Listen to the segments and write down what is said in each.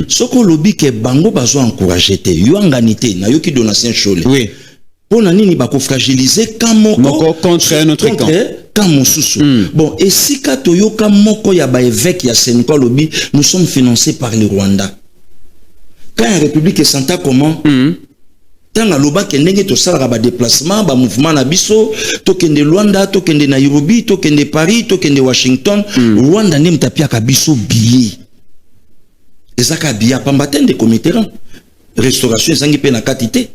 Soko lobi ke bango bazo encourager te, yo anganité na yo ki donation chole. Oui. Pour nani bako fragiliser kamoko contre un autre camp. Bon, et si katoyo kamoko ya ba évêque ya Sénégal lobi, nous sommes financés par le Rwanda. Quand la République est santa comment? Tant loba ke ndenge to sala ba déplacement, ba mouvement na biso, to kende Luanda, to kende Nairobi, to kende Paris, to kende Washington, Rwanda ne mtapia ka biso billet. Ezaka biya pambaten de comité restauration zangi pe na katité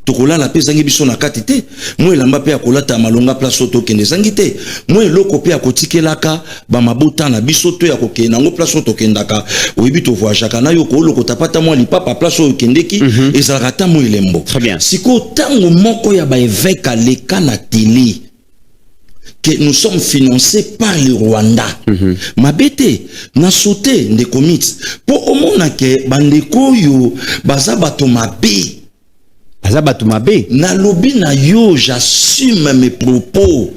tokola la pe zangi biso na katité moi lamba pe akolata malonga place to kende zangi te moi loko pe akotikelaka ba mabota na biso to ya kokena ngo place to kendaka oyibi to voyagaka na yo ko loko tapata moi lipapa place o kendeki ezalaka ta moi lembo très bien siko tango moko ya ba évêque leka na télé que nous sommes financés par le Rwanda. Mabete, na sauté des comités. Pour au monde que bandeko yo bazabato mabe. Bazabato mabe. Na lobi na yo, j'assume mes propos.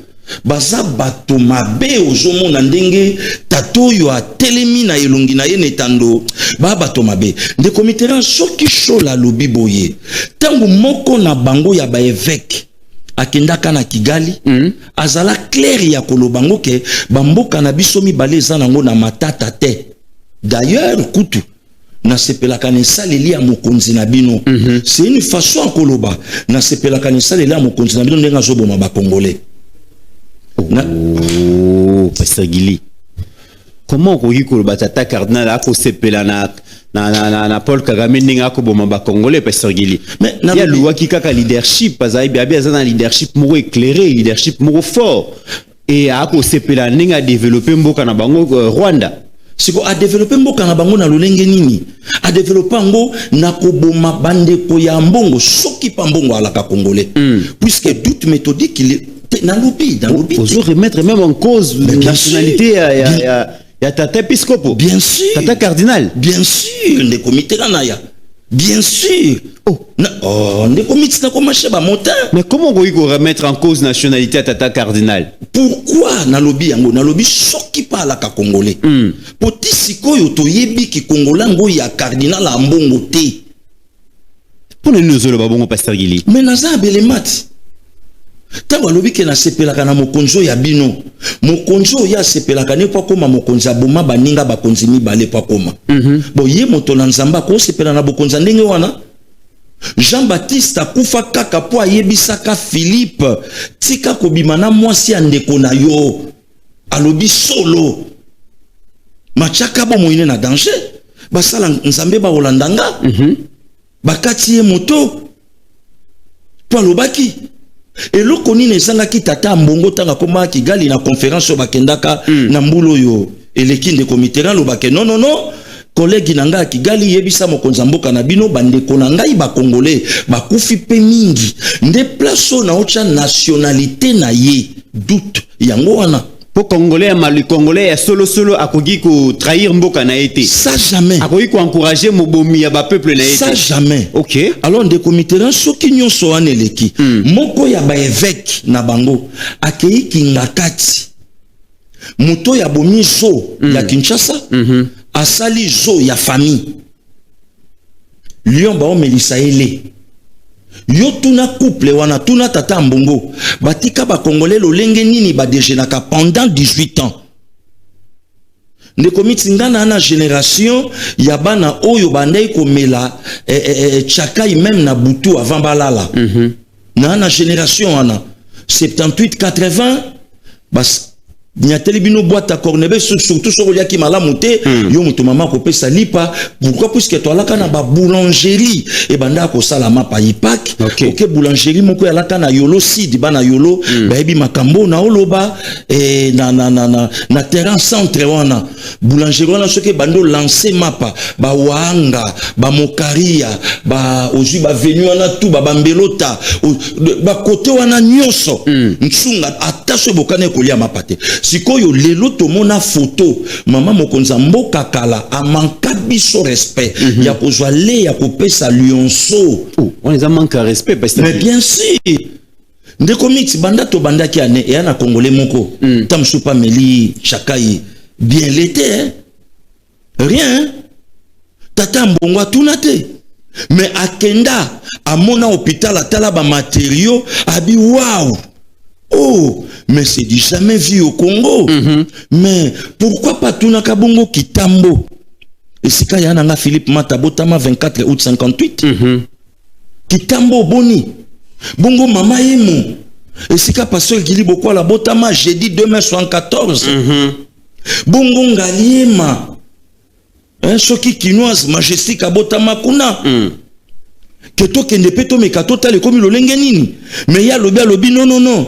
Bazabato mabe ozomo na ndenge tato yo a telemi na elongi na ye netando. Bazabato mabe. Des comités soki shola lobi boye. Tango moko na bango ya ba évêque. Akendaka na Kigali azala clair ya kolobango ke bamboka na biso mibale eza nango na matata te d'ailleurs kutu na sepelaka na saleli ya mokonzi na bino c'est une façon koloba na sepelaka na saleli ya mokonzi na bino ndenga azoboma ba congolais Pasteur Gili comment koki koloba tata cardinal ako sepela na Paul Kagame ninga ko boma ba congolais Pasteur Gili mais il y a loi qui kaka leadership parce que bien ça leadership mo éclairé leadership mo fort et ako sepela ninga développer mboka na bango Rwanda siko a développer mboka na bango na lolenge nini a développer ngo na ko boma bande ko ya mbongo soki pa mbongo alaka congolais puisque toute méthodique il est dans lobby faut remettre même en cause la nationalité il y a tata épiscopo. Bien sûr. Tata cardinal. Bien sûr. Les comités là, bien sûr. Les comités là, comment je vais monter? Mais comment on peut remettre en cause nationalité à tata cardinal? Pourquoi na lobby soki pa la congolais? Poti siko yo to yebi ki congolais ngo ya cardinal a mbongo te. Pour nous le babongo Pasteur Gili. Mais naza belemati. Tango lobi ke na sepelaka na mokonzo ya bino mokonzo ya sepelaka ne pa koma mokonza boma baninga bakonzi mibale pa koma bo ye moto na nzamba ko sepela na bokonza ndenge wana Jean-Baptiste akufa kaka po ayebisaka Philippe tika kobima na mwasi ya ndeko na yo alobi solo machaka bo moine na danger basala nzambe ba olandanga bakati ye moto po alobaki et le koni ne sanga ki tata mbongo tanga koma Kigali na conférence bakendaka na mbulo yo eleki de comité lo bake non collègue nanga Kigali yebisa mokonza mboka na bino bandeko na ngai ba congolais bakufi pe mingi nde place na ocha nationalité na ye doute yango wana pour congolais mali congolais solo akogi ko trahir mboka na été ça jamais akogi ko encourager mobomi ya ba peuple na été ça jamais OK alors de comité là soki nyonso aneleki moko ya ba évêque na bango akei kingakati muto ya bomi zo ya Kinshasa asali zo ya famille lion ba o melisa ele yo tuna couple wana tuna tata mbongo batika ba congolais lolenge nini ba déjeunaka pendant 18 ans ne komiti ngana na génération ya bana oyo bandai komela chakai même na butu avant balala na génération wana 78 80 bas Niateli bino boîte à cornebe surtout sur liaki malamu te yo mutu mama ko pesa lipa pourquoi puisque toi là kana ba boulangerie et banda ko sala mapa ipak OK boulangerie moko ya laka na yolo sidi bana yolo ba ebi makambo na oloba na terrain centre wana boulangerie wana soki bando lancer mapa ba wanga ba mokaria ba ozu ba venu wana tout ba mbelota ba côté wana nyonso nsunga attache bokane kolia mapa te sikoyo lelo tomona photo mama mokonza mboka kala amanka biso respect ya kozwa le ya kopesa lionso on les a manqué respect parce que mais bien sûr nde komiti banda to banda ki ane et ana congolais moko tamsupa meli chakai bien l'été rien tata mbongo atuna te. Mais akenda amona hôpital atala ba matériaux abi waouh. Oh, mais c'est du jamais vu au Congo. Mais pourquoi pas tuna kabongo kitambo? Et si kaya nanga Philippe Matabotama 24 août 58. Kitambo boni. Bongo mama yemo. Et si ka pasteur Gili Boko la Botama jeudi 2 mai 74. Bongo ngaliema. Soki kinoise majestique abotama kuna. Que to kende peto mekato tale komi lo lenge nini. Mais ya lobi non.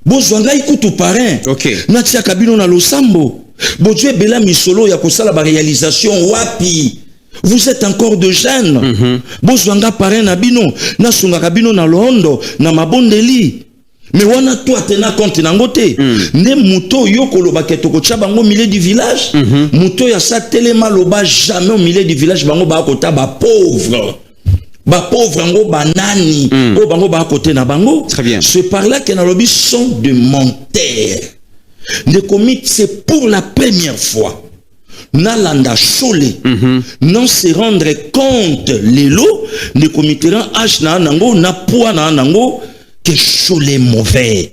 Bozwanga ikutu parrain. OK. Natia kabino na losambo. Bodjue bela misolo ya kosala ba réalisation wapi. Vous êtes encore de jeunes. Bozwanga parrain na bino, na sunga kabino na londo, na mabondeli. Mais wana to atena compte na ngote. Ne muto yoko loba ketoko chabango milieu du village. Muto ya sa telema loba jamais au milieu du village bango ba kota ba pauvre. Ba pauvre ngo banani. O bango ba côté na bango. Très bien. C'est par là que na lobby sont de menteurs. Les comites c'est pour la première fois. Nalanda Chole non se rendre compte lelo ne comiteran H na nango na poa na nango que Chole mauvais.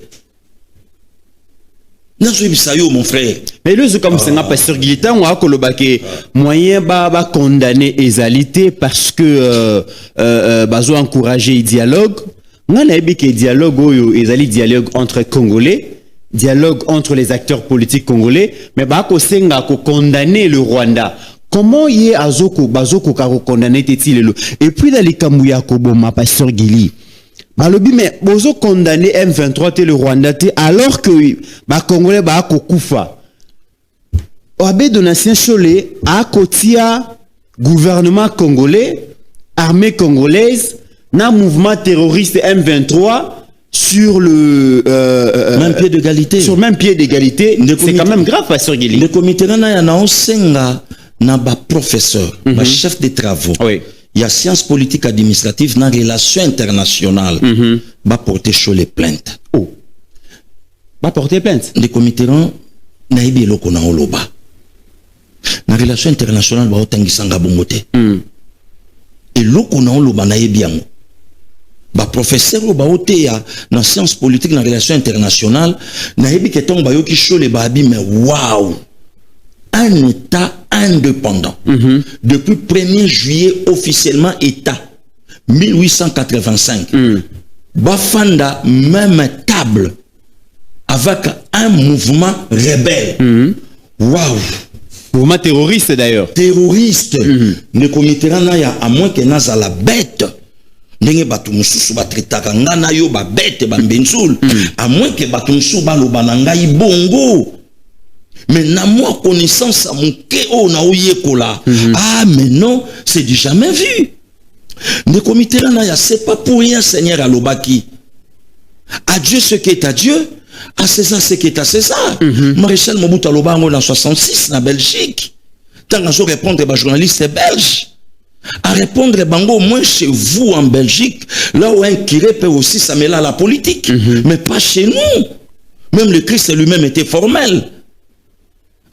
Nazo mon frère. Mais le comme c'est un pasteur Guilita on a kolobake moyen ba condamner ezalité parce que bazo encourager le dialogue. Ngana ebi ke dialogue oyo ezali dialogue entre Congolais. Dialogue entre les acteurs politiques congolais, mais bako senga ko condamner le Rwanda. Comment y est azoko bazoko ka condamner tetilelo? Et puis dans les kamouya ko boma pasteur Gili. Balobi mais bozo condamner M23 te le Rwanda te alors que ba congolais ba ko kufa. Oabe Donatien Chole a kotia gouvernement congolais, armée congolaise, na mouvement terroriste M23 sur le même pied d'égalité. Sur même pied d'égalité, c'est quand même grave, pasteur Gili. Le comité na na osenga na ba professeur, ba chef de travaux. Oui. Il y a sciences politiques administratives na relations internationales. Ba porter Chole plainte. Oh. Ba porter plainte. Le comité na ibi loko na oloba. Na relations internationales ba otangisanga bongote. Et loko na oloba na ibi yango. Ba professeur ba oteya na sciences politiques na relations internationales na yebi ke tong ba yoki Chole ba abi mais waouh, un état indépendant depuis 1er juillet officiellement état 1885 bafanda même table avec un mouvement rebelle. Waouh, mouvement terroriste d'ailleurs, terroriste. Ne comité na ya à moins que naza la bête ndenge batu mususu batritaka ngana yo ba bête ba mbensul à moins que batu mususu baloba na ngai bongo. Mais na moi connaissance à mon keo na oyekola. Ah mais non, c'est du jamais vu. Ne comité na ya c'est pas pour rien Seigneur alobaki. À Dieu ce qui est à Dieu, à César ce qui est à César. Maréchal Mobutu aloba ngo en 66 na Belgique. Tant que je répondre ba journaliste belge. À répondre bango au moins chez vous en Belgique, là où un curé peut aussi s'amêler à la politique, mais pas chez nous. Même le Christ lui-même était formel.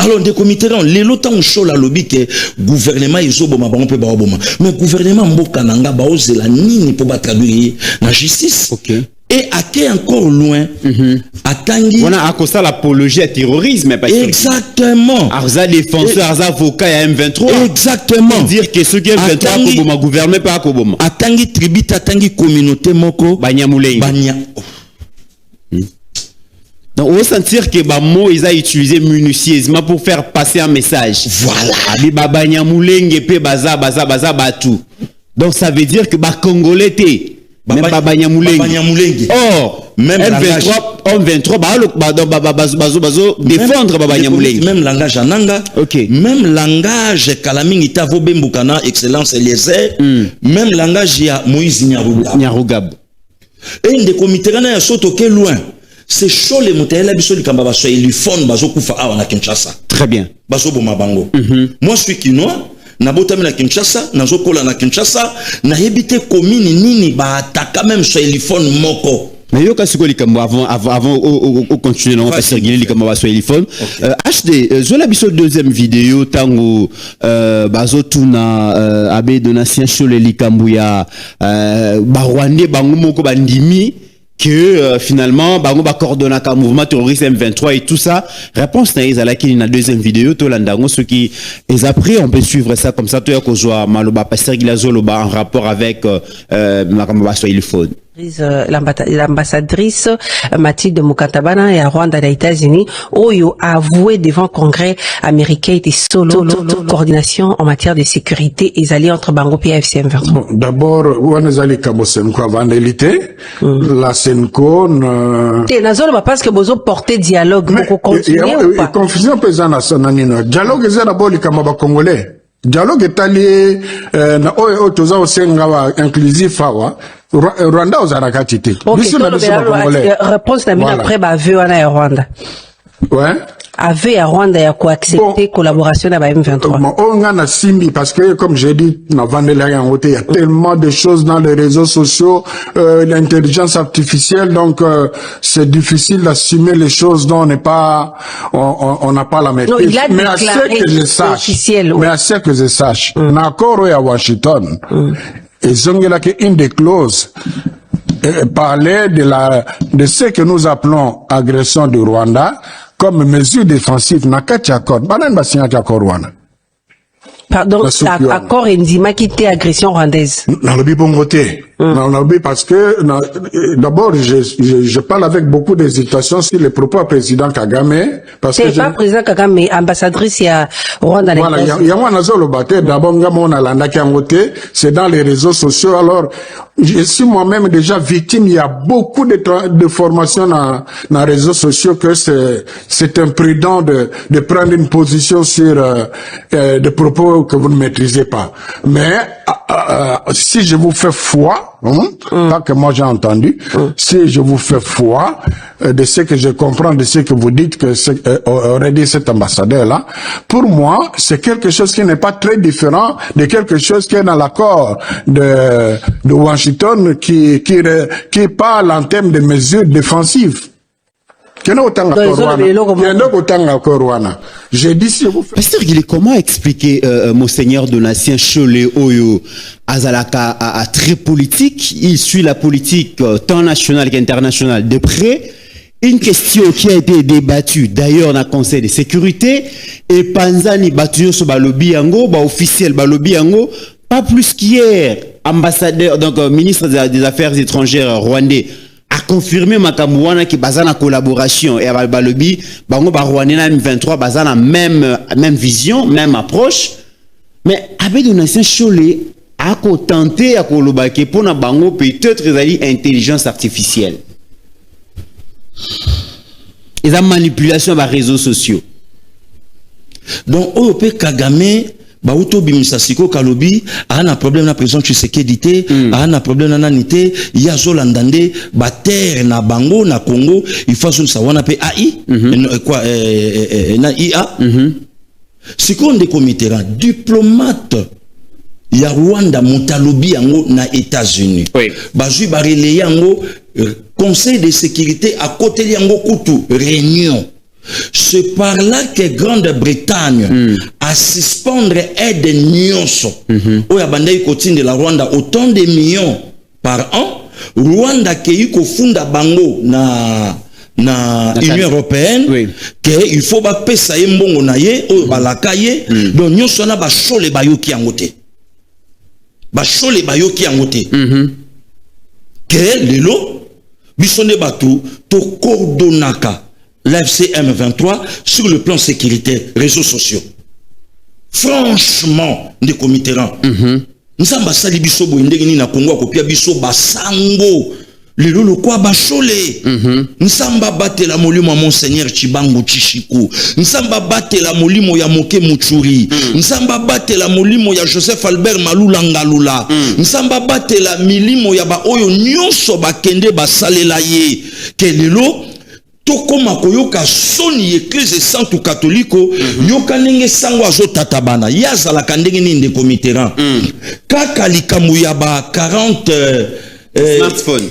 Alors des comités les lotans chaud la lobby que gouvernement izoboma bango pe baoboma, mais gouvernement mboka nanga baozela nini pour ba traduire la justice. OK. Et à qui encore loin, à Tanguy. On a accosté l'apologie à terrorisme. Exactement. Arza défenseur, Arza avocat à M23. Exactement. Dire que ceux qui M23 Koboma gouvernement pas Koboma. À Tanguy tribute, à Tanguy communauté moko. Banyamuleng. Donc, on sentir que Bamo ils a utilisé minutieusement pour faire passer un message. Voilà. Abi Banyamuleng et pe baza batu. Donc ça veut dire que Congolais té. Même Banyamuleng. Or, même M23 bazo défendre Banyamuleng. Même langage ananga. OK. Même langage Kalamingi Tavo Bembukana excellence Eliezer. Même langage ya Moïse Nyarugab. Et des comités na soto ke loin. C'est chaud les montagnes biso likamba baso ilifone bazo kufa awa na Kinshasa. Très bien. Baso boma bango. Moi je suis quinois. Na botami na Kinshasa, na zokola na Kinshasa, na hebite commune nini ba ataka même sur téléphone moko. Mais yo kasi ko likambo avant au continuer non pasteur Guili likambo ba so téléphone. HD zola biso deuxième vidéo tango bazo tuna abe donatien sur le likambo ya ba Rwandais bango moko bandimi que finalement bango ba coordonnaka mouvement terroriste M23 et tout ça. Réponse na ezalaki na deuxième vidéo to landango ceux qui les après on peut suivre ça comme ça to ya ko joa maloba pasteur Guili Zoloba en rapport avec makambo ba so téléphone. L'ambassadrice Mathilde Mukatabana et à Rwanda des États-Unis, Oyo a avoué devant Congrès américain et solo coordination en matière de sécurité et alliés entre Bango et FCM 23. Bon, d'abord, Wanazali Kamosenko avant l'élité, la Senko, parce que vous porté dialogue, vous continuez ou pas? Confusion pesant à son anino. Dialogue est d'abord les Kamaba Congolais. Dialogue est allié, na oyo toza osenga inclusif awa. Rwanda aux Arakatite. Ok, réponse n'a mis après, bah, veut en Rwanda. Ouais. Avait à Rwanda, il y a quoi accepter collaboration avec M23. On a Simbi parce que, comme j'ai dit, il y a tellement de choses dans les réseaux sociaux, l'intelligence artificielle, donc, c'est difficile d'assumer les choses dont on n'est pas, on n'a pas la maîtrise. Non, il a mais à ce que je sache, mais à ce que je sache, d'accord, à Washington, et Zongela qui une des clauses parlait de ce que nous appelons agression du Rwanda comme mesure défensive. Nakati accord, banan basigna accord Rwanda. Pardon, l'accord Ndima qui était agression rwandaise. Dans le bibongoté. Dans le bi parce que d'abord je parle avec beaucoup d'hésitation sur les propos du président Kagame parce que pas président Kagame mais ambassadrice à Rwanda. Voilà, il y a un azolo baté d'abord ngamo na landa kangoté, c'est dans les réseaux sociaux. Alors je suis moi-même déjà victime, il y a beaucoup de formations dans les réseaux sociaux que c'est imprudent de prendre une position sur des propos que vous ne maîtrisez pas. Mais si je vous fais foi, pas que moi j'ai entendu, si je vous fais foi de ce que je comprends, de ce que vous dites que aurait dit cet ambassadeur-là, pour moi, c'est quelque chose qui n'est pas très différent de quelque chose qui est dans l'accord de Washington qui parle en termes de mesures défensives. J'ai dit si vous faites... Pasteur Guili, comment expliquer Monseigneur Donatien Cholet Oyo Azalaka à très politique? Il suit la politique tant nationale qu'internationale de près. Une question qui a été débattue d'ailleurs dans le Conseil de sécurité et Panzani Batuyo sur Balobi Yango, officiel Balobi Yango, pas plus qu'hier, ambassadeur, donc ministre des Affaires étrangères rwandais, a confirmé Makamouana qui basana collaboration et à Balobi, Bango Rwandais M23 basana même vision, même approche. Mais avec Donatien Cholet a tenté à collaborer pour na Bango peut-être intelligence artificielle. Et la manipulation par les réseaux sociaux. Donc, au Kagame, Bauto Bimisasiko Kalobi, a un problème na président Tshisekedi, a un problème na nanité, il y a Zolandande, Bater na Bango, na Congo, il faut que ça wana pe AI, quoi, na IA. Si qu'on des comités, diplomate, il y a Rwanda, Moutalobi, yango na États-Unis. Oui. Bazui Barele yango, Conseil de sécurité à côté de yango Koutou, réunion. C'est par là que Grande-Bretagne a suspendre aide nyonso. Au Yabandai Kotine de la Rwanda autant de millions par an. Rwanda qui funda bango na Union européenne, oui. Que il faut ba pesa ye mbongo na ye o balaka ye donc nyonso na ba chole bayoki yangote. Ba chole bayoki yangote. Que lelo bisone batu to coordonnaka l'FCM 23 sur le plan sécuritaire, réseaux sociaux. Franchement, des comités nous sommes basali biso boindegini na Congo kopia biso basango. Lelo lo kwa bachole. Nsamba batela molimo ya Monseigneur Chibangu Chishiku. Nsamba batela molimo ya Moke Muchuri. Nsamba batela molimo ya Joseph Albert Malula Ngalula. Nsamba batela milimo ya ba oyo nyonso bakende basalela ye. Ke lelo tokoma koyoka soni église sainte catholique yoka ndenge sango azotatabana yazala kandenge ninde komiteran kaka likamu ya ba 40 smartphone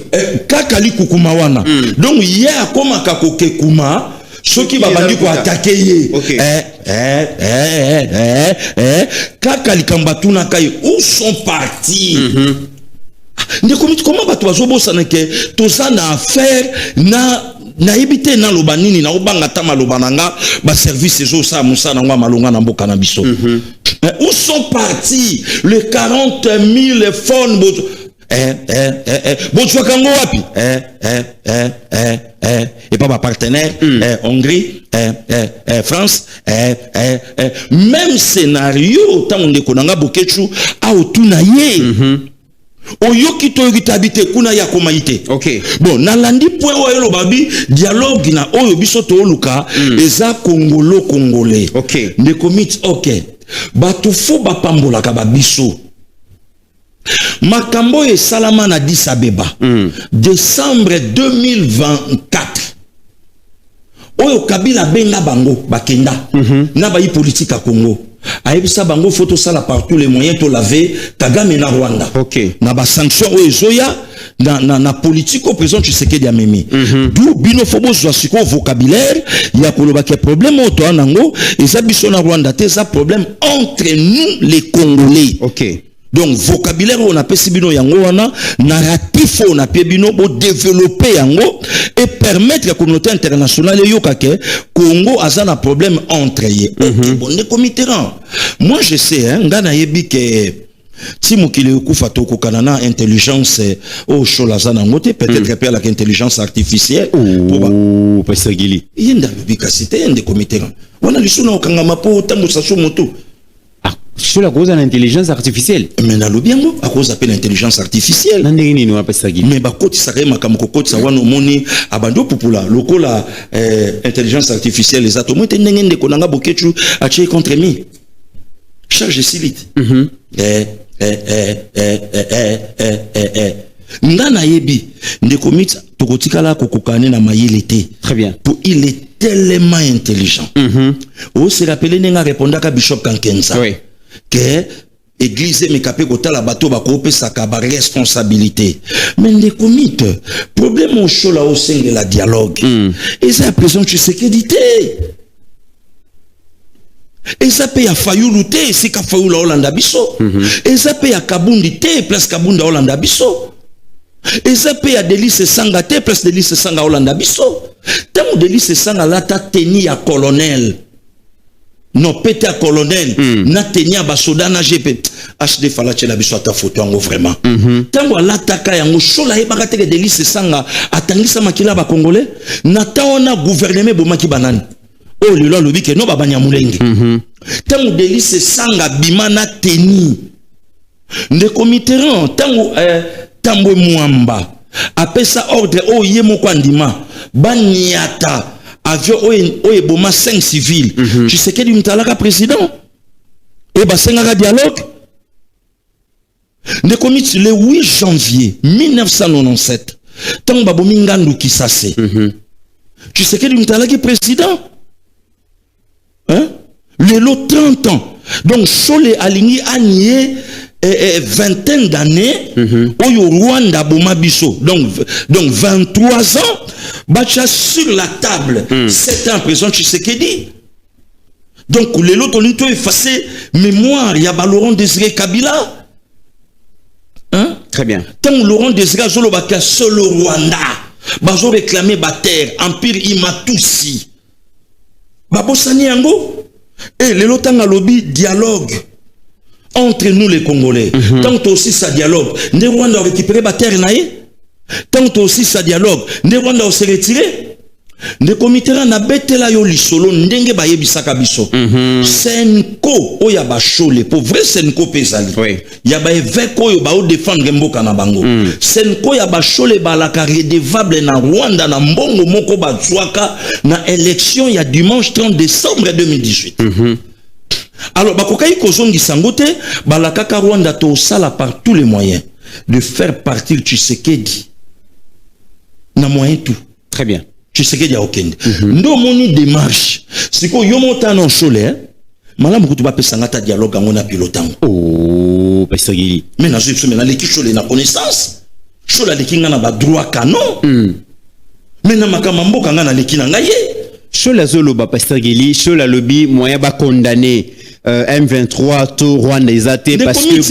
kakali kukuma wana donc ye akoma kakoke kuma soki babandi ko attaquer ye kakali kamba tuna kai où sont partis comment bato bazobosana ke toza na affaire na ebite na lobanini na obanga ta malobananga ba service ezo sa musa na ngwa malonga na mboka na biso où sont partis les 40 000 phones bon tu kango wapi et pas ma partenaire Hongrie France même scénario tant on dekonanga bokechu a otuna ye oyoki to yokitabite kuna ya komaite bon nalandi point oyo lo babi dialogue na oyo biso to luka eza congolais ne commit bato fo bapambola ka babiso makambo e salama na Addis Abeba décembre 2024 oyo Kabila benga bango bakenda na bayi politique à Congo aibisa bango photo sala partout les moyens to laver Kagame na Rwanda na ba sanction oyo zoya na politique au président Tshisekedi amemi d'où bino fobo zo siko vocabulaire ya koloba ke problème auto anango eza biso na Rwanda te ça problème entre nous les Congolais donc vocabulaire on appelle bino yango wana narratif on appelle bino pour développer yango et permettre la communauté internationale yoka ke Congo a un problème entre ye bon ne committerant moi je sais ngana yebi ke Timo kile okufa toko kanana intelligence au cholazana ngote peut-être per la intelligence artificielle pour passer gili yenda bikasite yende committerant wana lisuna okanga mapo tango saso moto sur la cause de l'intelligence artificielle. Mais na lobiango à cause de l'intelligence artificielle. Nandeni no apesa gi. Mais ba koti sa rema kamoko koti sa wana moni abando popula lokola intelligence artificielle les atomes te ndenge konanga bokechu a che contre mi. Charge silite. Ngana yebi ndeko mit tokotikala kokokane na mayelete. Très bien. Pour il est tellement intelligent. O se rappelé nenga répondaka Bishop Kankenza. Oui. Que église me capé kota la bateau ba ko pesa ka ba responsabilité mais les comites problème au show là au sein de la dialogue et ça présent tu sais que dit et ça paye à Fayuluté c'est ka Fayula Hollanda biso et ça paye à Kabundi té place Kabunda Hollanda biso et ça paye à Délice Sanga té place Délice Sanga Hollanda biso tant Délice Sanga là ta teni à colonel non pété à colonel na tenia basoda na GP HD falache la biso ta photo yango vraiment tango alataka yango shola e bakate ke Délice Sanga atangisa makila ba congolais na taona gouvernement bomaki banani oh lelo lobi ke no babanya mulenge tango Délice Sanga bima na teni nde committerant tango Tambwe Mwamba apesa ordre o yemo kwandima banyata avion oye boma 5 civils tu sais que du mtalaka président et basengaka dialogue ne commit le 8 janvier 1997 tant babomi ngandu Kisase tu sais que du mtalaka président hein le lot 30 ans donc Chole alingi anié vingtaine d'années au Rwanda Bomabiso donc 23 ans bacha sur la table 7 ans présent Tshisekedi donc les autres ont effacé mémoire il y a Laurent Désiré Kabila hein très bien tant Laurent Désiré Zolobaka seul au Rwanda bazo réclamer ba terre empire Imatusi babosani yango et les autres ont lobby dialogue entre nous les Congolais. Tant aussi ça dialogue. Ne Rwanda a récupéré la terre naïe. Tant aussi ça dialogue. Ne Rwanda a se retiré. Ne comité na betela yo lisolo ndenge ba yebisaka biso. Senko oya ba chole pour vrai senko pezali. Ya ba eveko yo ba o défendre mboka na bango. Senko ya ba chole ba la redevable na Rwanda na mbongo moko ba tswaka na élection ya dimanche 30 décembre 2018. Alors, bakokai kozongi sangote, balakaka Rwanda to sala par tous les moyens de faire partir Tshisekedi. Na moyen tout. Très bien. Tshisekedi a okende. Ndo moni démarche. Siko yomota non chole, malamu kutuba pesangata dialogue ngona pilotango. Oh, pasagili. Mais na l'équipe chole na connaissance. chola leki nga na ba droit canon mais na makama mboka nga na leki na ngaye chola zoloba pasteur Gili chola lobby moyen ba condamner M23 to Rwanda ezate parce que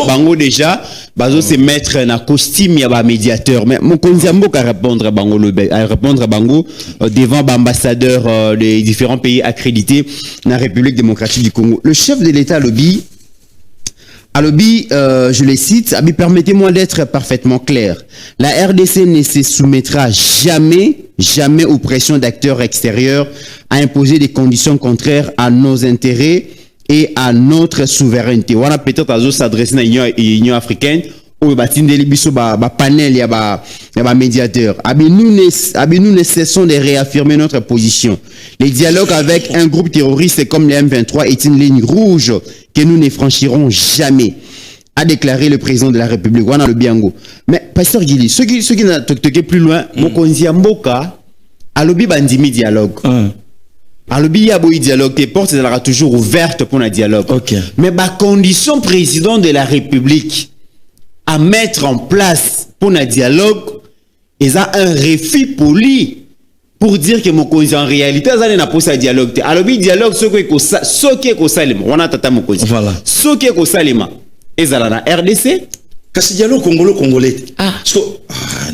bango déjà bazo se mettre na costume ya ba médiateur mais mon konziambo ka répondre à bango devant ambassadeur des différents pays accrédités na République démocratique du Congo. Le chef de l'État lobby je le cite, permettez-moi d'être parfaitement clair. La RDC ne se soumettra jamais aux pressions d'acteurs extérieurs à imposer des conditions contraires à nos intérêts et à notre souveraineté. On a peut-être à s'adresser à l'Union africaine ou à panel et à médiateur. Nous ne cessons de réaffirmer notre position. Les dialogues avec un groupe terroriste comme les M23 est une ligne rouge que nous ne franchirons jamais, a déclaré le président de la République. On a le biango. Mais pasteur Gili, ceux qui n'ont toqué plus loin, Mokonzi Mboka, à l'obi bandimi dialogue. À l'obi yaboui dialogue, les portes seront toujours ouvertes pour un dialogue. Mais ma condition président de la République à mettre en place pour un dialogue, ils ont un refus poli pour dire que Mokonzi en réalité ça n'a pas ça dialogue. Alors le dialogue ce qui est salima, on a tata Mokonzi. Voilà. Ce qui est salima, ils ont la RDC. Kasi dialogue congolais.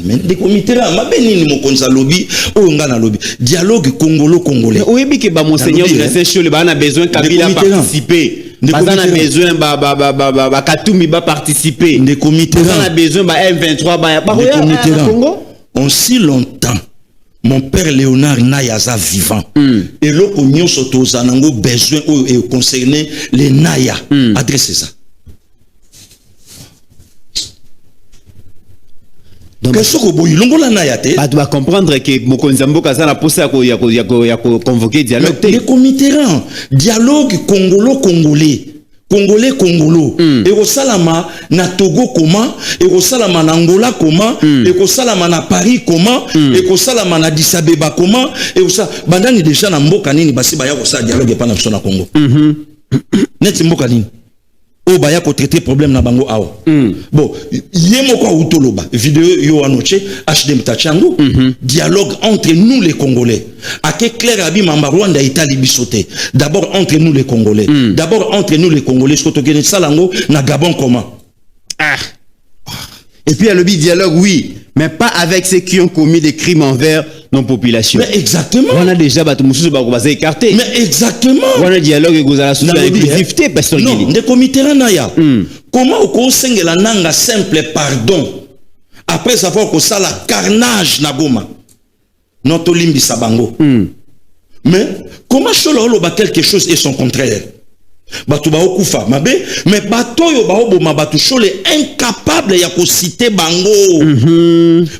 Mais des comités là, ma béni Mokonzi lobby, ou ngana lobby. Dialogue congolais. Oui, mais que monseigneur on a besoin Kabila participer. On a besoin Katumi participer. Des comités là. On a besoin M23 Congo. En si longtemps. Mon père Léonard Nayaza vivant. Et l'autre union s'autozanango besoin et concerner les Naya. Adressez ça. Qu'est-ce que vous voulez tu vas comprendre que Mokonzambo Kazana poussé à convoquer dialogue. Les comités dialogue congolais. Congolo et au salama na Togo comment et au salama na Angola comment et au salama na Paris comment et au salama na Addis Abeba comment et au sa bandani déjà na mboka nini basi baya ko sa dialogue pa na biso na Congo net mboka nini o baya ko traiter problème na bango awo bon yemo ko utoloba vidéo yo anoche HDM Tachango dialogue entre nous les Congolais à que clair abi mamba Rwanda Italie bisoté d'abord entre nous les Congolais d'abord entre nous les Congolais ce que tu salango na Gabon comment et puis il y a le dialogue oui mais pas avec ceux qui ont commis des crimes envers nos populations. Mais exactement. On a déjà écarté. Mais exactement. On a dialogue et vous allez inclusivité parce que non, des comités naya. Comment au conseil la nanga simple pardon après savoir que ça la carnage na Goma. Notre limbi sabango. Mais comment cholo ba quelque chose et son contraire. Batu ba okufa mabe mais bato yo ba oboma batu chole incapable ya ko citer bango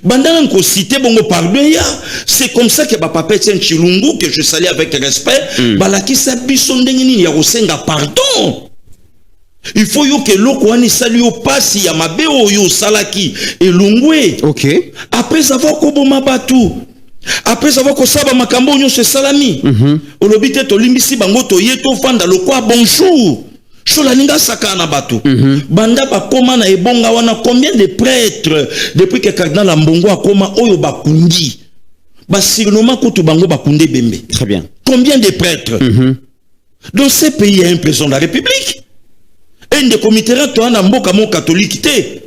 bandana ko citer bongo pardon ya c'est comme ça que papa Etienne Chilungu que je salue avec respect balaki sa biso ndenge nini ya ko senga pardon il faut yo que loko ani sali yo pasi ya mabe oyo salaki elungwe après avoir ko boma batu après avoir que ça va makambo nyo se salami olobite to limbisi bango to yeto fanda lo kwa bonjour chola ninga sakana batu banda ba koma na ebonga wana combien de prêtres depuis que cardinal Ambongo a koma oyo bakundi ba signoma kutu bango bakunde bembe très bien combien de prêtres dans ces pays il y a un président de la République et des comités to na mboka mo catholique té.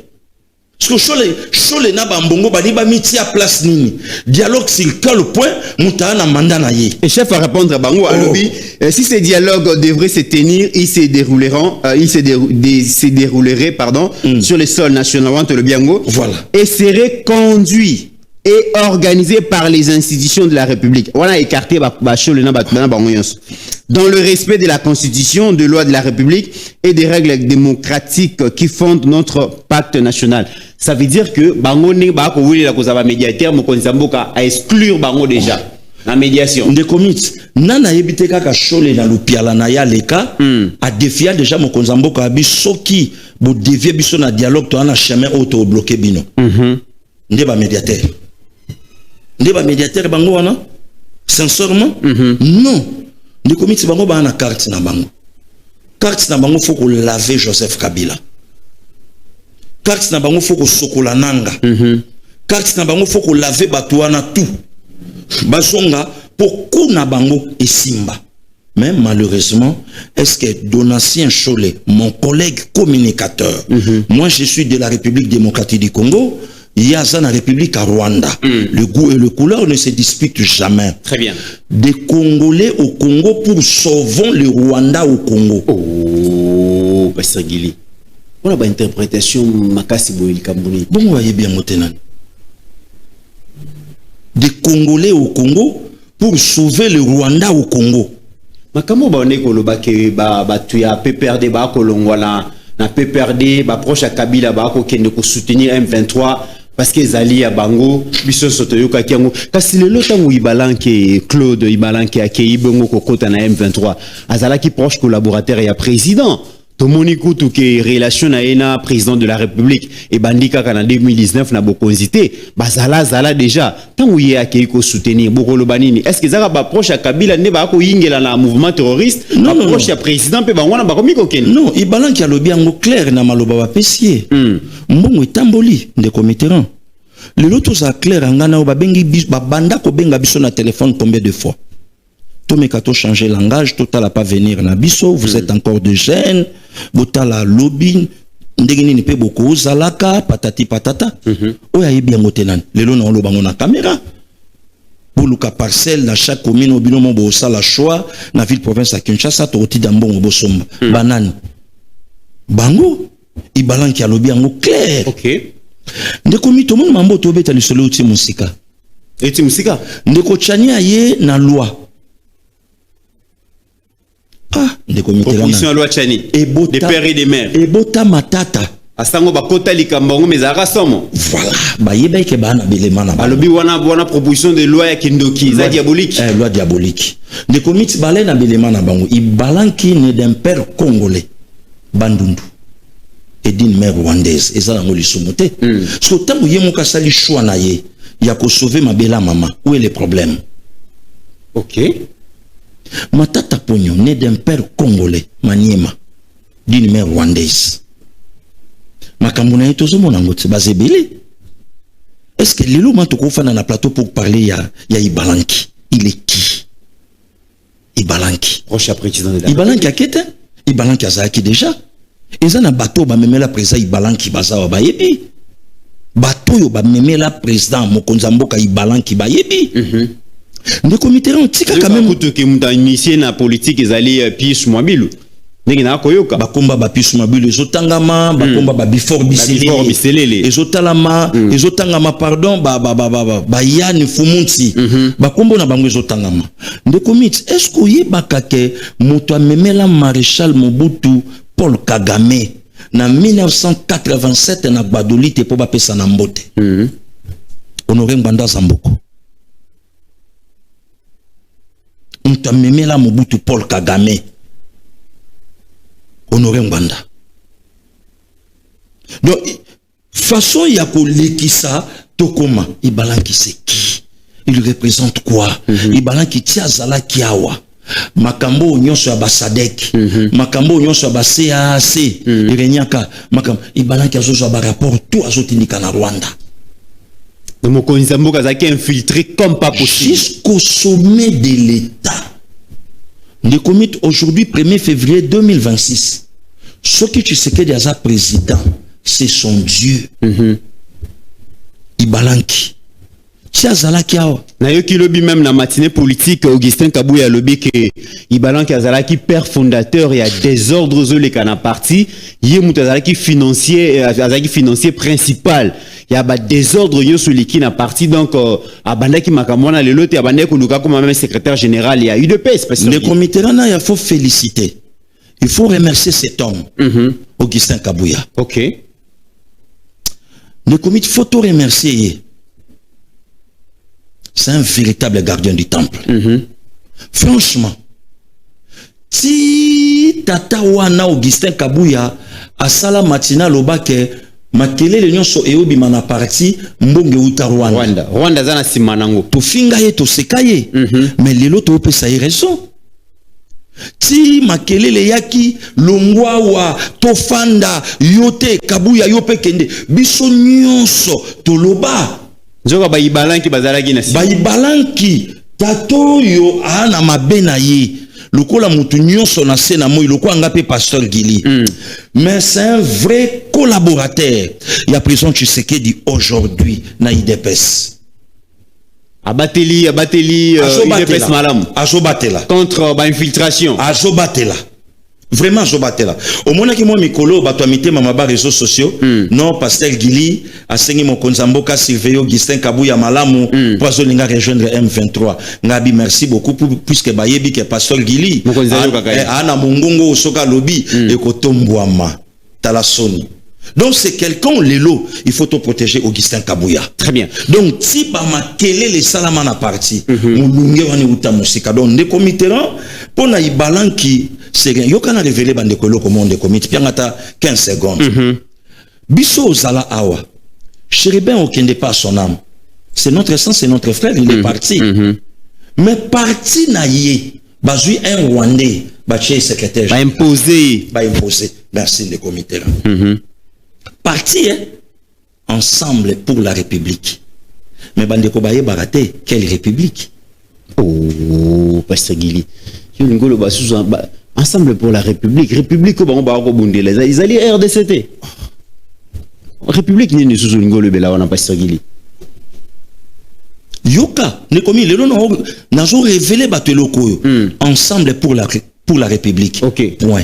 Parce que chole na bambongo bani ba miti à place nini dialogue sur quel point mutana mandat na ye et chef à répondre à bango alobi si ces dialogues devraient se tenir ils se dérouleraient sur le sol national le biango voilà et seraient conduits et organisés par les institutions de la République. On a écarté dans le respect de la Constitution, de loi de la République et des règles démocratiques qui fondent notre pacte national. Ça veut dire que bango ne ba ko wili la ko za médiateur mo konzamboka à exclure bango déjà la médiation. Des comités nana yebite kaka chole na lupiala na ya leka a défier déjà mo konzamboka bisoki bo dévier biso na dialogue to na chemin auto bloquer bino. Ndeba médiateur. Ndeba médiateur bango wana sincèrement non. Des comités bango ba na carte na bango. Carte na bango faut ko laver Joseph Kabila. carte na bango foko sokola nanga carte na bango foko laver batuana tout basonga pour kuna bango esimba. Mais malheureusement, est-ce que Donatien Cholet, mon collègue communicateur, moi je suis de la République démocratique du Congo, il y a ça dans la République à Rwanda. Le goût et le couleur ne se disputent jamais. Très bien. Des Congolais au Congo pour sauver le Rwanda au Congo. Oh, Pasteur Guili. On a une interprétation makasi boyeli kambuni. Bon, vous voyez bien Motenan. Des Congolais au Congo pour sauver le Rwanda au Congo. Makamo ba oneko lo ba ke ba tuya PPRD ba ko longwala na PPRD ba proche à Kabila ba ko kende ko soutenir M23 parce que zali ya bango biso soto yoka kiango kasi lelo tango ibalanke Claude ibalanke akei bongo kokota na M23 azala ki proche collaborateur ya président Tomoniku tout que relation na ena président de la République et bandika kana 2019 na bokonzité bazala zala déjà tango ye akei ko soutenir bokolo banini est-ce que zaka ba proche à Kabila ne ba ko yingela na mouvement terroriste non, ba proche à président pe bangwana ba komi kokeni non ibalanki alobi yango clair na maloba ba pesier mbongo etamboli de committeran le loto za clair ngana ba bengi ba banda ko benga biso na téléphone combien de fois tout mekato changer langage total a pas venir na biso vous êtes encore de jeunes botala lobby ndengini ni pe boko zalaka patati patata oya yebi yango tenan lelo na oloba ngo na caméra boluka parcelle dans chaque commune au binomo bo sala choix na ville province à Kinshasa to oti dambongo bo somba banani bango ibalanki alobi yango clair OK ndeko mito mon mambo to beta lisolo uti musika eti musika ndeko chania ye na loi ah ndeko mitela proposition loi chani des pères et des mères et bota matata asango bakota likambango mezaka somo voilà ba yeba ke bana belemana balobi wana proposition de loi ya kindoki za diabolique loi diabolique ndeko mit balé na belemana bango ibalanki ne d'un père congolais bandundu et d'une mère rwandaise et ça la ngoli somote so tango yemo kasali choix na ye ya ko sauver ma bela maman où est le problème OK Matata Pogno, né d'un père congolais, Maniema, d'une mère rwandaise. Makamuna est aux hommes basébélé. Est-ce que les loups m'ont na plateau pour parler ya Ibalanki? Il est qui? Ibalanki. Proche à président de la Ibalanki a quitté? Ibalanki a zaki déjà. Et ça na bateau ba memela président Ibalanki bazawa ba yebi. Bateau yo ba memela président Mokonzamboka Ibalanki ba yebi. Ndeko Mitterrand tika quand même kutu ke muta initié na politique ezali Pius Mwabilu ndenge na koyoka bakomba ba Pius Mwabilu ezotangama bakomba ba before biselele ezotalama ezotangama pardon ba Yann Fumunti bakombo na bango ezotangama ndeko mit est-ce que yebaka ke moto amemela maréchal Mobutu Paul Kagame na 1987 na Gbadolite po ba pesa na mbote Honoré Mbanda Zamboko Ntamemela Mobutu Paul Kagame Honoré Mbanda. Donc façon ya ko lekisa tokoma Ibalanki c'est qui? Il représente quoi? Ibalanki tia zala kiawa makambo nyonso ya basadek makambo nyonso ya CAC irenyaka makambo Ibalanki azozo ba rapport tout azotindika na Rwanda. Donc Mokonzi Mboka zaki infiltré comme pas possible jusqu'au sommet de l'État. Le comité aujourd'hui 1er février 2026. Ce que tu sais que déjà président, c'est son Dieu. Ibalanki. Na yo kilobi même na matinée politique Augustin Kabouya lobi que Ibalanki azalaki père fondateur et a désordres les kana parti yé mutazalaki financier principal il y a ba désordre yo sur liki na parti donc abandaki makamona lelo te abandaki luka comme même secrétaire général il y a eu de paix le comité là il faut féliciter il faut remercier cet homme Augustin Kabouya. OK le comité faut tout remercier. C'est un véritable gardien du temple. Franchement, si Tata Wana Augustin Kabouya a sala matina lobake makele le nyonso eobi mana parti mbonge uta Rwanda zana simanango to finga ye to sekaye mais lelo to pesa raison ti makelele yaki longwa wa tofanda yote kabuya yope kende biso nyonso toloba nzoka bayibalanki bazalaki na bayibalanki tato yo ana mabena ye lokola mutu nyonso na se na moi lokola ngape pasteur Gili mais c'est un vrai collaborateur ya prison Tshisekedi aujourd'hui na IDPS abateli IDPS malam azobatela contre ba infiltration azobatela vraiment azobatela omona ki mo mikolo bato mitema maba réseaux sociaux non pasteur Gili asengi mokonza mboka Silveyo Augustin Kabuya malamu pour azolinga rejoindre M23 ngabi merci beaucoup puisque bayebi que pasteur Gili ana mongongo soka lobi ekotombwama talasoni. Donc c'est quelqu'un lelo, il faut te protéger Augustin Kabuya. Très bien. Donc si ba makele les salama na parti, mulunge wani uta musika. Donc ne comiteran pona ibalanki c'est rien. Yo kana révéler bande kolo comme on de comité piangata 15 secondes. Biso zala awa. Chéribin okende pas son âme. C'est notre sang, c'est notre frère, il est parti. Mais parti na yé, bazui un Rwandais, baché secrétaire. Ba imposer. Merci le comité là. Parti ensemble pour la République. Mais Bandeko Baye Baraté, quelle République? Oh, Pasteur Gili. Ensemble pour la République. République, ils allaient RDCT. République, ni sous le bela, on a Pasteur Gili. Yoka, ne comme il n'a pas révélé Bateloko. Ensemble pour la République. Ok. Point.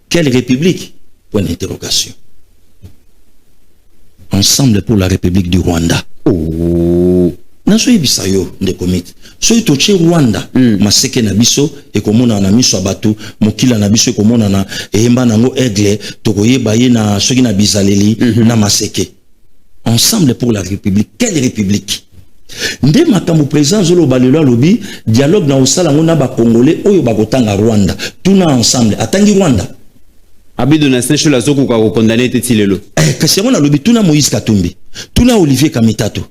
Quelle République? Point d'interrogation. Ensemble pour la République du Rwanda. Oh. Naso ibisayo de komite. So itoche Rwanda, maseke na biso e komona na miso abatu, mokila na biso e komona na ehemba nango aigle, tokoye baye na soki na bizaleli na maseke. Ensemble pour la République. Quelle République? Nde makambo président zolo balelo lobi dialogue na osala ngona ba congolais oyo bakotanga Rwanda. Tuna ensemble atangi Rwanda. Abido na sencho la zoko kwa condamné tetilelo. Kasi on a lobi tuna Moïse Katumbi, tuna Olivier Kamitato,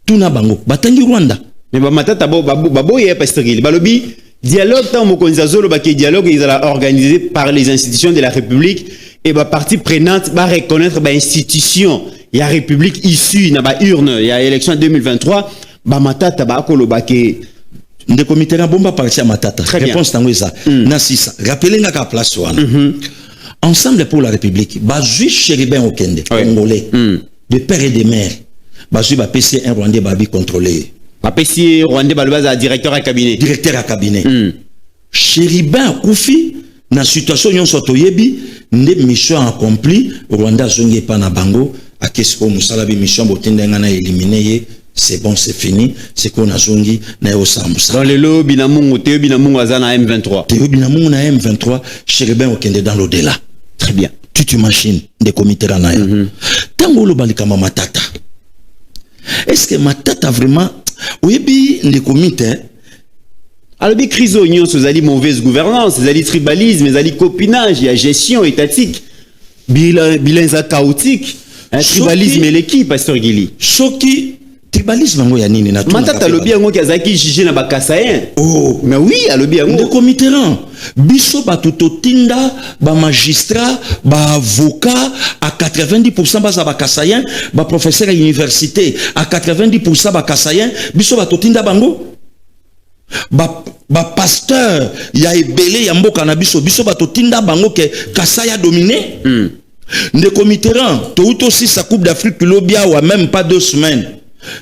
tuna bango batangi Rwanda. Mais ba matata babo ye Pasteur Gili. Balobi dialogue tant mokonza zolo ba ke dialogue ils a organisé par les institutions de la République et ba partie prenante ba reconnaître ba institution ya République issue na ba urne ya élection 2023 ba matata ba ko loba ke de comité na bomba parti à matata. Réponse tango eza. Na sisa. Rappelez nga ka place wana. Ensemble pour la République, Bazui Chéribin Okende, Congolais, de père et de mère, Bazui va PC un Rwandais Babi contrôlé. Va PC Rwandais Balbaza directeur à cabinet. Directeur à cabinet. Chéribin Koufi, dans la situation où on yebi, ne mission accomplie, Rwanda zongi pas na bango, à qu'est-ce qu'on nous mission botindengana éliminé, c'est bon, c'est fini, c'est qu'on a zongi na osamsa. Dans le lot binamungu, Théo binamungu azana M23. Théo binamungu na M23, Chéribin Okende dans l'au-delà. Très bien. Tu t'imagines des comités là. Tango lo balikama matata. Est-ce que matata vraiment oui les comités alors bi crise oignon ces ali mauvaise gouvernance, ces ali tribalisme, ces ali copinage, il y a gestion étatique. Bilan chaotique, tribalisme et l'équipe Pasteur Gili. Choki tribalisme ngo ya nini na tout matata lobi yango ki azaki jugé na bakasayen. Oh mais oui alobi yango de comité là biso batuto tinda ba magistrat ba avocat à 90% ba bakasayen ba professeur à université à 90% bakasayen biso batutinda bango ba pasteur ya ebele ya mboka na biso batutinda bango ke kasaya dominé. De comité là tout aussi sa coupe d'Afrique lobia ou même pas 2 semaines.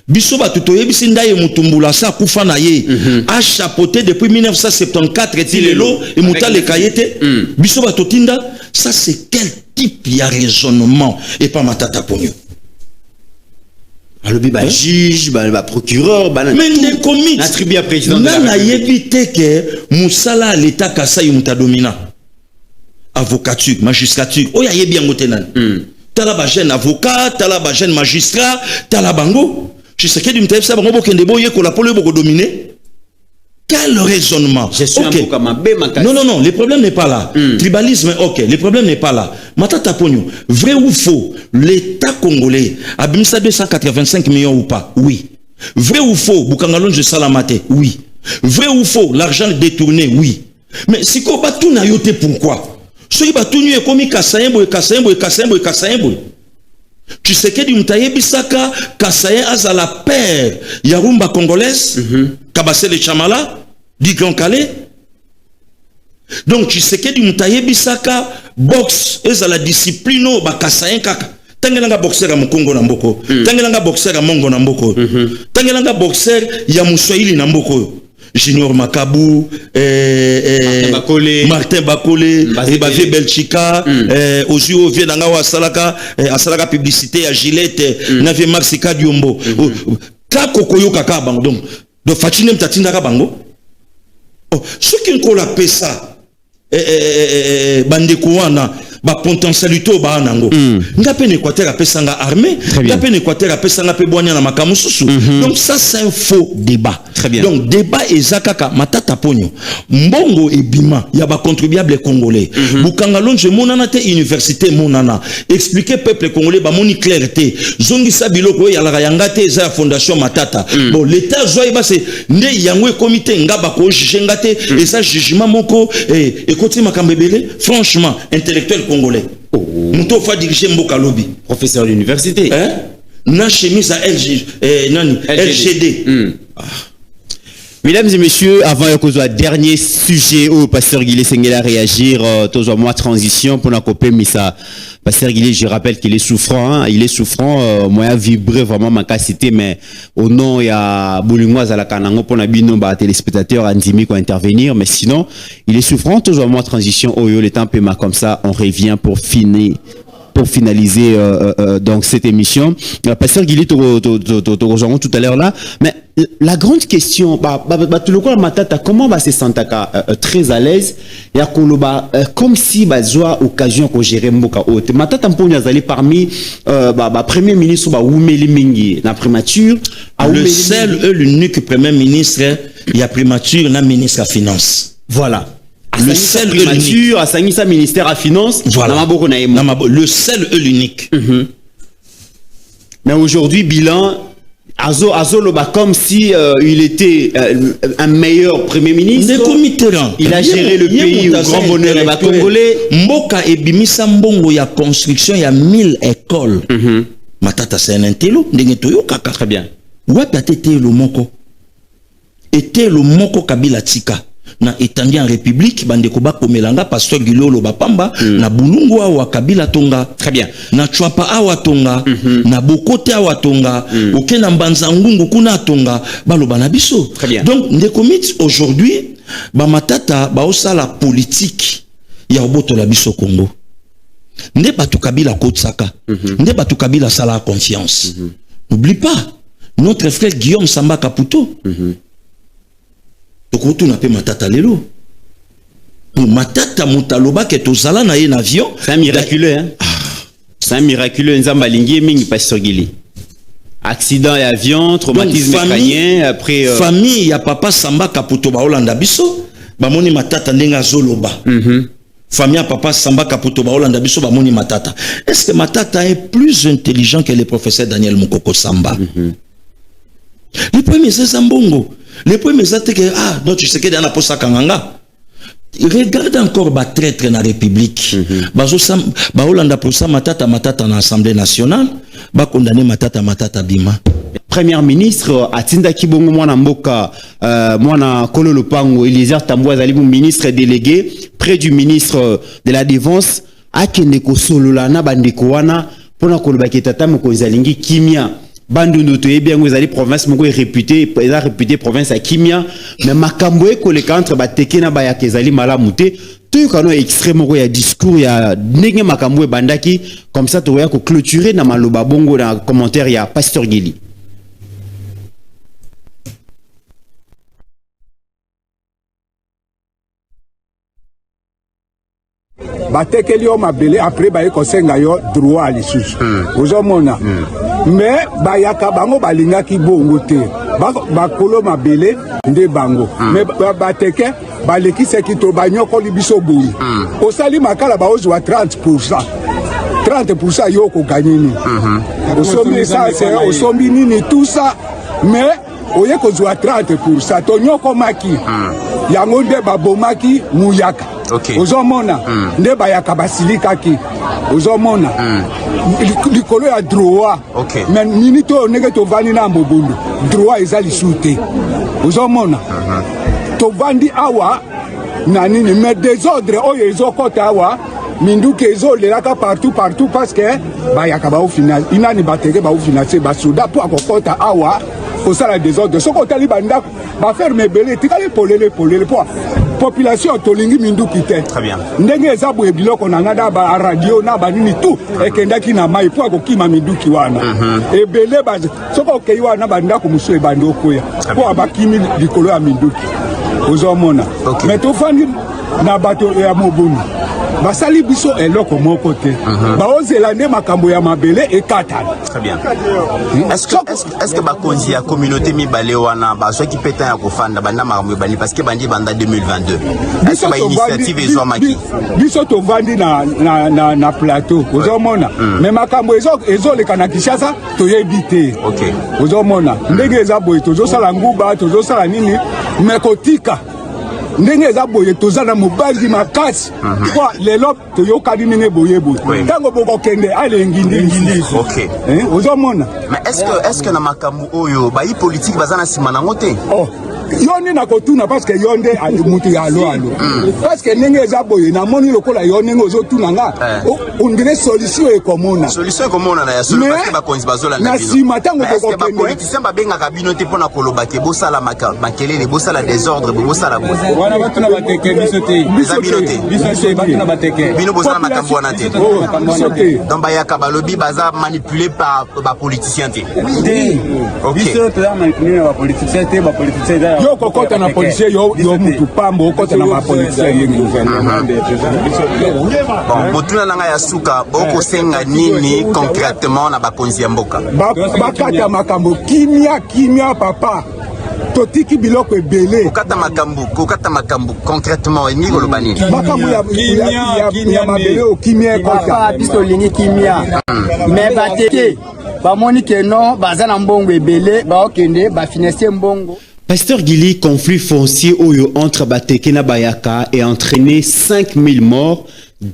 Biso batuto yebisi ndaye mutumbula sa kufa na ye a chapeauté depuis 1974 et lelo et mutale kayete biso batotinda ça c'est quel type ya raisonnement et pas matata ponyo alobi ba juge ba procureur ba mais ne commis attribué à président de la République na yebite que musala l'état kasa yumuta domina avocature magistrature oya yebi yango tenan tala ba jeune avocat tala ba jeune magistrat tala bango je sais que du m'tef ça bango bokende boye ko la polo boko dominer quel raisonnement okay. Non le problème n'est pas là tribalisme ok le problème n'est pas là matata pogno vrai ou faux l'état congolais abimisa 285 millions ou pas oui vrai ou faux bukangalonje salamate oui vrai ou faux l'argent détourné oui Mais si ko batu na yote pourquoi? Ceux qui batu nu ekomi Kasaembo. Tu sais que du Mutaye Bisaka, Kasayen azala père Yarumba congolaise, Kabase le Chamala, du Grand Calais. Donc tu sais que du Mutaye Bisaka, boxe, ezala discipline, ba Kasayen kaka. Tangelanga boxeur à Mokongo Namboko, Tangelanga boxeur à Mongo Namboko, Tangelanga boxeur ya Moussoili Namboko. Junior Makabou, Martin Bakole, Bavé Belchika, Ozio Vienanga Salaka, Asalaka publicité à Gillette, Nave Maxika Diombo. Kakokoyo Kakabang, donc, de Fatinem Tatinaka Bango. Ceux qui ont la PESA, Bandekouana, ba potentialité ba nango nga pe Équateur a pesanga armée nga pe Équateur a pesanga pe boanya na makamususu. Donc ça c'est un faux débat. Donc débat ezakaka matata ponyo mbongo ebima ya ba contribuable congolais bukanga lonje monana te université monana expliquer peuple congolais ba moni clarté zongisa biloko ya la yanga te za fondation matata. Bon l'état zoy ba c'est nde yangwe comité ngaba ko jugenga te et ça jugement moko et côté makambebele franchement intellectuel congolais. Mouto fa diriger Mboka Lobby. Professeur d'université. Na chemise à LGD. Mesdames et messieurs, avant que dernier sujet où Pasteur Guilé Sengela réagir, toujours moi transition pour la copie Missa. Pasteur Guilé, je rappelle qu'il est souffrant, il est souffrant, moi a vibré vraiment ma capacité, mais au nom il y a Boulingwa à la Kanango pour la bino ba téléspectateurs Andimi qui intervenir, mais sinon il est souffrant, toujours moi transition au le temps paiement comme ça, on revient pour finaliser donc cette émission. Pasteur Guilé te rejoindre tout à l'heure là, mais la grande question, tout le coup matata comment va se sentir très à l'aise ya koloba comme si bazwa occasion ko gérer mboka haute matata mponya zali parmi premier ministre ba Oumeli Mingi na primature le seul l'unique premier ministre il y a primature na ministre à finance. Voilà. Le seul primature à Sangisa ministère à finance. Voilà. Le seul l'unique. Mais aujourd'hui bilan Azo Loba comme si il était un meilleur premier ministre. Il a géré le pays au grand bonheur des Congolais. Mboka et Bimisa Mbongo ya construction ya 1000 écoles. Matata c'est un intello. Très bien. Ouais peut-être le moko. Était le moko Kabila Tika. Na étendue en république bandeko ba komelanga pasteur Gilolo Bapamba na bulungu wa Kabila tonga. Très bien. Na chwapa awa tonga na bokote awa tonga oke na mbanza ngungu kuna tonga baloba na biso. Très bien. Donc ndekomit aujourd'hui ba matata ba osala politique ya oboto la biso Congo. Nde batu Kabila kotsaka. Nde batu Kabila sala confiance. N'oublie pas notre frère Guillaume Samba Kaputo. Donc on a pe matata lelo. Pour matata mutaloba ke tozala na un avion. C'est un miraculeux hein. C'est un miraculeux nzamba lingi mingi Pasteur Guilé. Accident et avion, traumatisme crânien après famille ya papa Samba Kaputo ba Holanda biso ba moni matata ndenga zoloba. Famille ya papa Samba Kaputo ba Holanda biso ba moni matata. Est-ce que matata est plus intelligent que le professeur Daniel Mukoko Samba? Les premiers Zambongo. Les premiers que donc tu sais que dans la poste Kanganga. Regarde encore ba traître na République. Ba Holanda pour ça matata dans l'Assemblée nationale, ba condamner matata bima. Premier ministre Atinda Kibongo mwana mboka mwana Kolo Lopango Eliezer Tambouaz ali ministre délégué près du ministre de la Défense akende ko solola na bandeko wana pona koloba ketata moko zalingi kimia. Bandundu to bien vous allez province moko réputé province à Kimia mais makambo e koleka entre bateke na ba ya kezali malamute to kano extrêmement ya discours ya ndenge makambo e bandaki comme ça to ya ko clôturer na maloba bongo na commentaire ya Pasteur Guili. batekeli yo mabele après baye kosenga yo droit lisusu ozomona mais bayaka bango balingaki bongo te bakolo mabele nde bango mais bateke balekisaki to banyokoli biso boye osali makala baozwa 30% yo kokani nini osombi ça c'est osombi nini tout ça mais oye kozwa 30% to nyoko maki yango nde babomaki muyaka. Okay. Ozomona nde bayaka basilikaki. Ozomona likolo ya droit. Okay. Mais minute oyo ndenge tovandi na mbobundu droit eza lisu te. Ozomona tovandi awa na nini mais désordre oyo ezokota awa minduki ezolelaka partout parce que bayaka baofinance inani bateke baofinance basoda po akokota awa kosala désordre soko otali bandako baferme ebele etikali polele po population tolingi minduki te. Très bien. Ndenge eza boye biloko na nga na baradio na banini tu ekendaki na mai po akokima minduki wana ebele soko okei wana bandako mosusu ebandi okoya po abakimi likolo ya minduki ozomona. Mais tofandi na bato ya mobuni basali biso eloko moko te baozela nde makambo ya mabele ekatana. Très bien. Est-ce que bakonzi ya communauté mibale wana bazwaki peta ya kofanda banda makambo ebali parce que bandi banda 2022 est-ce que ba initiative ezwamaki biso tovandi na plateau ozomona mais makambo ezoleka na Kinshasa toyebi te. Okay. Ozomona ndenge eza boye tozosala nguba tozosala nini mais kotika ndenge eza boye tozana mobali makasi kwa lelo toyokani ndenge boye boye tango bokokende alengindi. Okay. Ozomona mais est-ce que na makambo oyo ba yi politique bazana sima nango te? Yonde na kotuna parce que yonde mutu ya alo parce que ndenge eza boye na moni lokola yonde ngozotuna nga on dirait solution ekomona na ya solo parce que bakonzi bazola na bino sima tango ko ba politicien ba benga kabino te pona koloba ke bosala makelele bosala désordre bosala bo wana batuna bateke biso te batuna bateke bino bosala makambo wana te donc ba ya kabalobi baza manipulé par ba politicien te. Biso te manipulé ba politicien te ba politicien yo kokota na policier yo mutu pambo okota na policier yengi bon botuna nanga ya suka boko senga nini concrètement na bakonzi ya mboka bakata makambo kimia papa totiki biloko ebele kokata makambo concrètement ni koloba nini makambo ya mabele okimia ekota biso lingi kimia mais bateke bamoni ke non baza na mbongo ebele baokende bafinancer mbongo. Pasteur Gili, conflit foncier oyo entre Bateke na Bayaka a entraîné 5000 morts,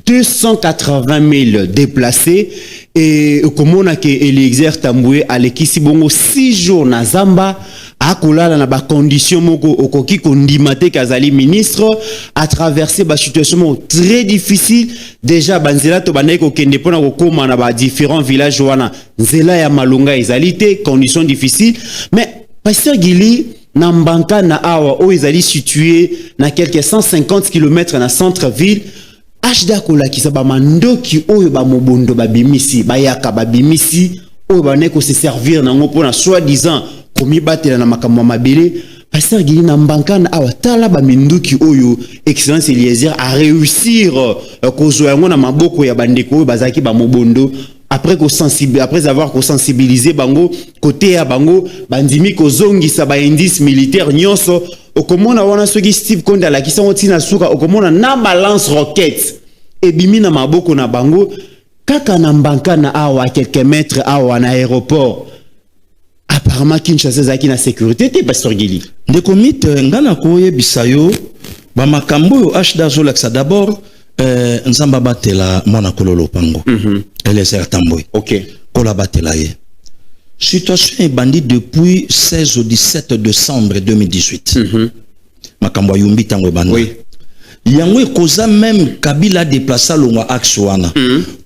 280 000 déplacés et comme on a que Eliezer Tamboué a l'équipe bongo 6 jours na Zamba a kolala na ba condition moko okoki kondimate kazali ministre a traversé ba situation très difficile déjà banzela to banai ko kende pona ko koma na ba différents villages wana nzela ya malunga ezalité conditions difficiles mais Pasteur Gili Nambanka na awa o ezali situé na quelques 150 km na centre-ville HDA kola ki sa ba mandoki oyo ba mobondo ba bimisi bayaka ba bimisi oyo ba neko se servir na ngo pona soi-disant komi batela na makambo mabele Pasteur Gili Nambanka na awa tala ba minduki oyo Excellence Eliezer a réussir kozwa ngo na maboko ya bandeko oyo bazaki ba mobondo après avoir sensibilisé bango côté ya bango bandimi kozongisa ba indice militaire nyonso okomona wana soki Steve Konda la kisango tina suka okomona na balance roquette ebimi na maboko na bango kaka na Mbanka na awa quelques mètres awa na aéroport apparemment Kinshasa zaki na sécurité te Pasteur Gili ndeko mit ngana koye bisayo ba makambo yo HDA zolaksa d'abord nzamba batela mwana kololo pango Eliezer Tamboué OK kola batela ye situation est bandit depuis 16 au 17 décembre 2018 makambo yumbi tango banda oui yango koza même Kabila déplacer longwa axe wana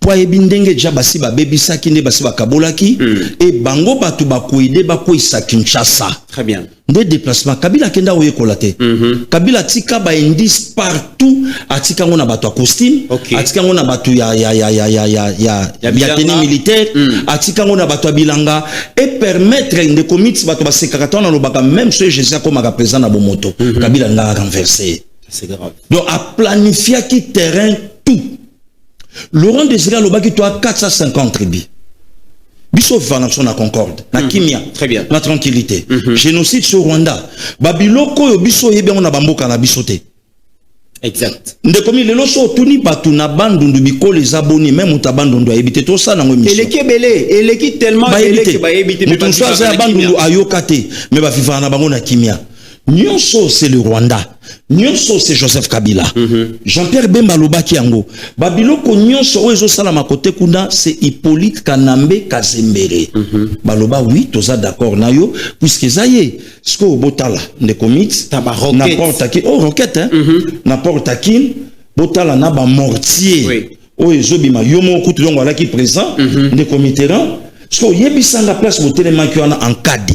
po ebindenge ja basi ba bebisaki nde basi bakabolaki et bango batu bakoide bakoisa Kinshasa. Très bien. Des déplacements Kabila kenda oye kolate Kabila tika ba indice partout atika ngona batu costume atika ngona batu ya tenue militaire atika ngona batu bilanga et permettre de comité batu ba secrétaire na lobaka même ce je sais comme président na bomoto Kabila nga renversé. C'est grave. Donc à planifier qui terrain tout. Laurent Désiré Lobaki toi 450 tribus. Biso Valençon na Concorde, na Kimia. Très bien. Na tranquillité. Génocide sur Rwanda. Babiloko yo biso yebe on a bamboka na bisoté. Exact. Ndekomi lelo so tuni batu na bandundu biko les abonnés même ta bandundu a ebité to ça na ngo mission. Eleki tellement eleki ba ebité mais bandundu ayokate mais ba vivana bango na Kimia. Nyonso c'est le Rwanda. nyonso c'est Joseph Kabila. Jean-Pierre Bemba lobaki yango. Babiloko nyonso oyo ezosalama kote kuna c'est Hippolyte Kanambe Kazembere. Baloba oui, toza d'accord na yo puisque zaye sko botala ne commit n'importe qui roquette hein. N'importe qui botala na ba mortier. Oui. Oyo ezobima yo moko tulongo ala ki présent ne comiteran sko yebisa la place botelema ki wana en cas de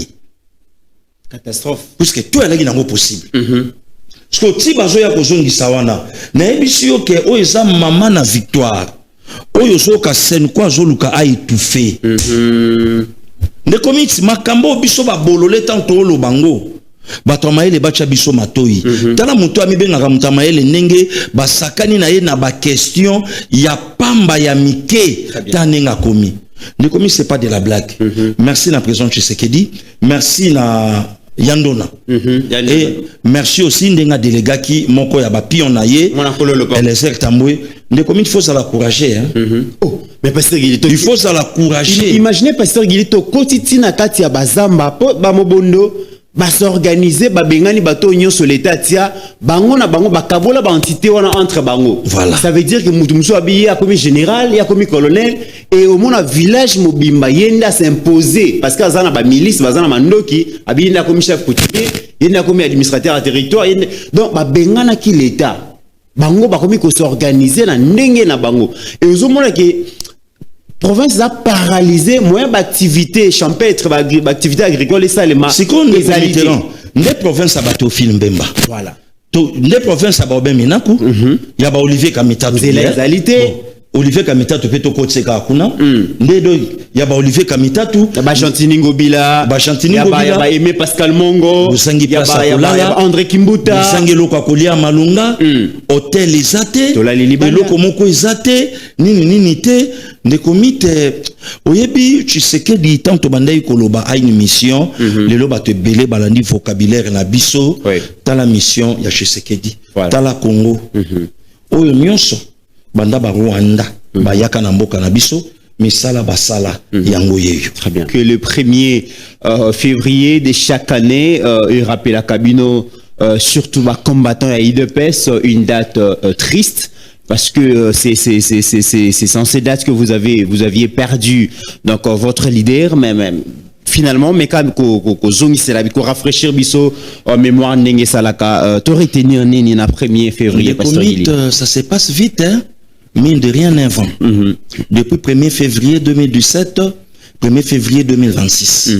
catastrophe puisque tout est là possible. Parce que si bazo ya kozongisa wana na yebisi yo ke o eza mama na victoire oyo soka sen kwa zoluka a étouffé ne komiti makambo biso ba bolole tanto lo bango bato maele bacha biso matoi tala muto amibengaka mutamaele ndenge basakani na ye na ba question ya pamba ya mike tanenga komi ne komi c'est pas de la blague. Merci na président Tshisekedi, merci na Yandona. Et merci aussi ndenga délégat qui moko ya ba pion na ye Eliezer Tambwe ne comme il faut ça l'encourager hein. Oh mais pasteur Gilito il faut ça l'encourager. Imaginez pasteur Gilito kotiti na kati ya bazamba po ba mobondo ba s'organiser ba bengani bato nyonso l'état tia bango na bango bakabola ba entité wana entre bango. Voilà. Ça veut dire que mutu habillé a comme général, il a comme colonel et au moins village mobimba yenda s'imposer parce que azana ba milice bazana mandoki abinda comme chef coutumier yenda comme administrateur à territoire donc ba bengana ki l'état bango ba comme ko s'organiser na ndenge na bango et aux moins que province a paralysé moyen d'activité champêtre activité agricole et ça les c'est qu'on les provinces à bateau film Bemba voilà les provinces à Babé Minaku il y a ba Olivier Kamita c'est l'exalité Olivier Kamita to peto ko tseka kuna ndedo ya ba Olivier Kamita tu ba Chantini Ngobila ya ba Aimé Pascal Mongo ya ba André Kimbuta Busangi loko kolia malunga hôtel ezate loko moko ezate nini te ne komite oyebi Tshisekedi tanto bandai koloba a une mission lelo bato belé balandi vocabulaire na biso tala mission ya Tshisekedi tala Congo oyo nyonso banda ba Rwanda bayaka na mboka na biso misala basala yango yeyo. Très bien. Que le 1er février de chaque année il rappelle à Kabino surtout les combattants à IDPS une date triste parce que c'est sans ces dates que vous aviez perdu donc votre leader même finalement mais quand ko zongi c'est la ko rafraîchir biso en mémoire ndenge salaka to retenir nini na 1er février pasteur Gili. Ça se passe vite hein. Mine de rien n'invent. Depuis 1er février 2017, 1er février 2026.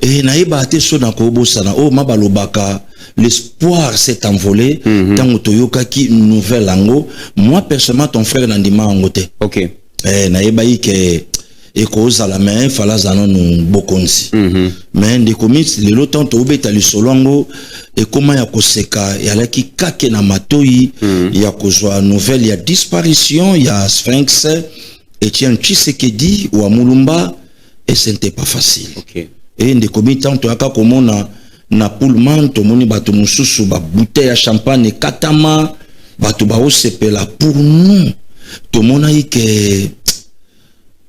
Et naïba ate so na kobo sana o mabalobaka l'espoir s'est envolé dans Toyoka qui nouvelle ango. Moi personnellement ton frère Nandima angote. OK. Naïba ike et cause à la main fala zanon nous bokonzi mais des comics les lotant to beta le solongo et comment ya koseka ya la ki kake na matoi ya kozwa nouvelle ya disparition ya Sphinx Etienne Tshisekedi ou Mulumba et ce n'était pas facile. OK. Et des comics tant to aka komona na Pullman to moni bato mususu ba bouteille ya champagne katama bato ba osepela pour nous to mona ike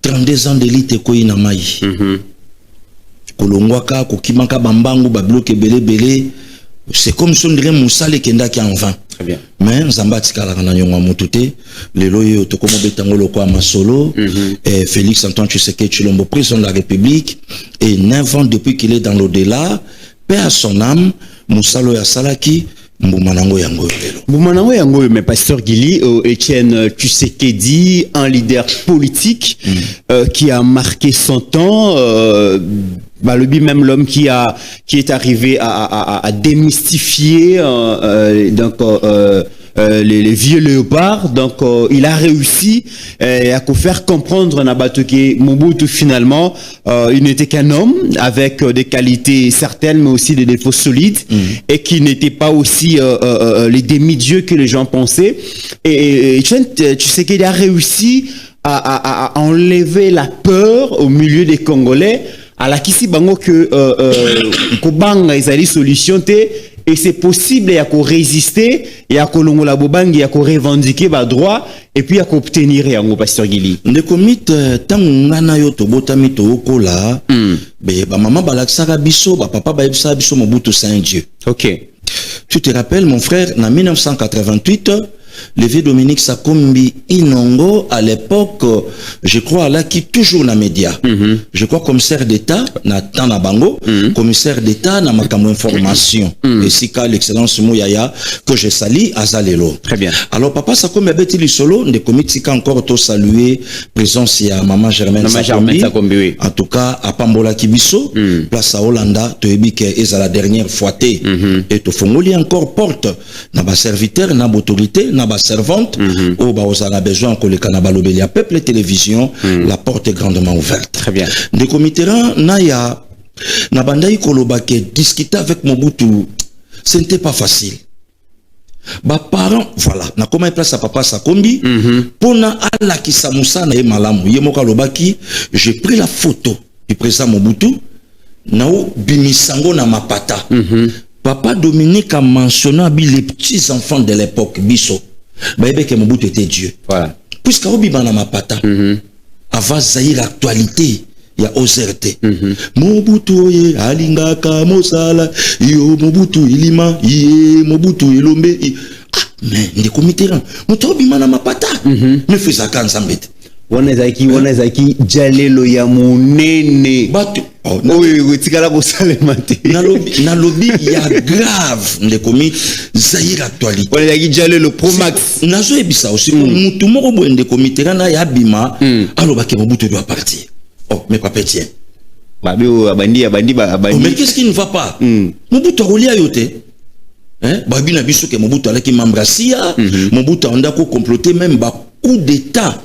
32 ans d'élite koyi na mai. Kolongwaka kokimaka bambangu ba bloqué belé c'est comme si on dirait musale kenda ki en vain. Très bien. Mais Zambati kala na nyonga mutute lelo yo to komo betango loko a masolo et Félix Antoine Tshisekedi Tshilombo président de la République et 9 ans depuis qu'il est dans l'au-delà paix à son âme musalo ya salaki Mbumanango yango mais pasteur Gili Etienne Tshisekedi un leader politique qui a marqué son temps même l'homme qui est arrivé à démystifier donc les vieux léopards donc il a réussi à faire comprendre Nabato que Mobutu finalement il n'était qu'un homme avec des qualités certaines mais aussi des défauts solides et qui n'était pas aussi les demi-dieux que les gens pensaient et tu sais qu'il a réussi à enlever la peur au milieu des Congolais à la kisi bango que kobanga ezali solution te et c'est possible ya ko résister ya ko longola bobangi ya ko revendiquer ba droit et puis ya ko obtenir yango pasteur Gili ndeko mit tangu ngana yo to botami to okola be ba mama balaksaka biso ba papa ba yebisa biso Mobutu c'est un dieu. OK Tu te rappelles, mon frère, en 1988, le vieux Dominique Sakombi Inongo, à l'époque, je crois, là, qui toujours dans les médias. Je crois commissaire d'État, na Tanabango, commissaire d'État, na Makamo Information. Et si qu'à l'excellence Mouyaya, que je salue, Azalelo. Très bien. Alors, papa Sakombi a bêti le solo, des comités encore tout saluer, présence, il y a maman Germaine Sakombi. Oui. En tout cas, à Pambola Kibiso, place à Hollanda, tu es que est la dernière fois, et tu fongoli encore porte, na ba serviteur, na ba autorité, na ba servante, ou ba osala besoin que le canaba lobeli à peuple télévision, la porte est grandement ouverte. Très bien. Des comités na ya, na bandai kolobake, discuter avec Mobutu, ce n'était pas facile. Ba parents, voilà, na comment place à papa Sakombi, pona ala ki samusa na ye malamu, ye moka lobaki, j'ai pris la photo du président Mobutu, na o bimisango na mapata. Papa Dominique a mentionné les petits enfants de l'époque, Bisso. Baébé que Mobutu était Dieu. Voilà. Puisqu'à Obibana Mapata, avant Zahir actualité, il y a OZRT. Mobutu ye, Alingaka, Mosala, yo Mobutu ilima, ye Mobutu ilombe. Ah, mais les comités, Moutobimana Mapata. Mais fais ça quand ça m'est. Wanazaki, Jalelo ya munene. Batu. Oui, tikala ko salemate. Na lobby ya grave les comités Zahir actualité. Wanazaki Jalelo Pro Max. Nazo ebisa aussi mutu moko boende comité na ya bima alors ba ke Mobutu doit partir. Oh mais papa tiens. Bandi. Mais qu'est-ce qui ne va pas? Mobutu rolia yote. Hein? Babi na biso ke Mobutu alaki mambrasia, Mobutu anda ko comploter même ba coup d'état.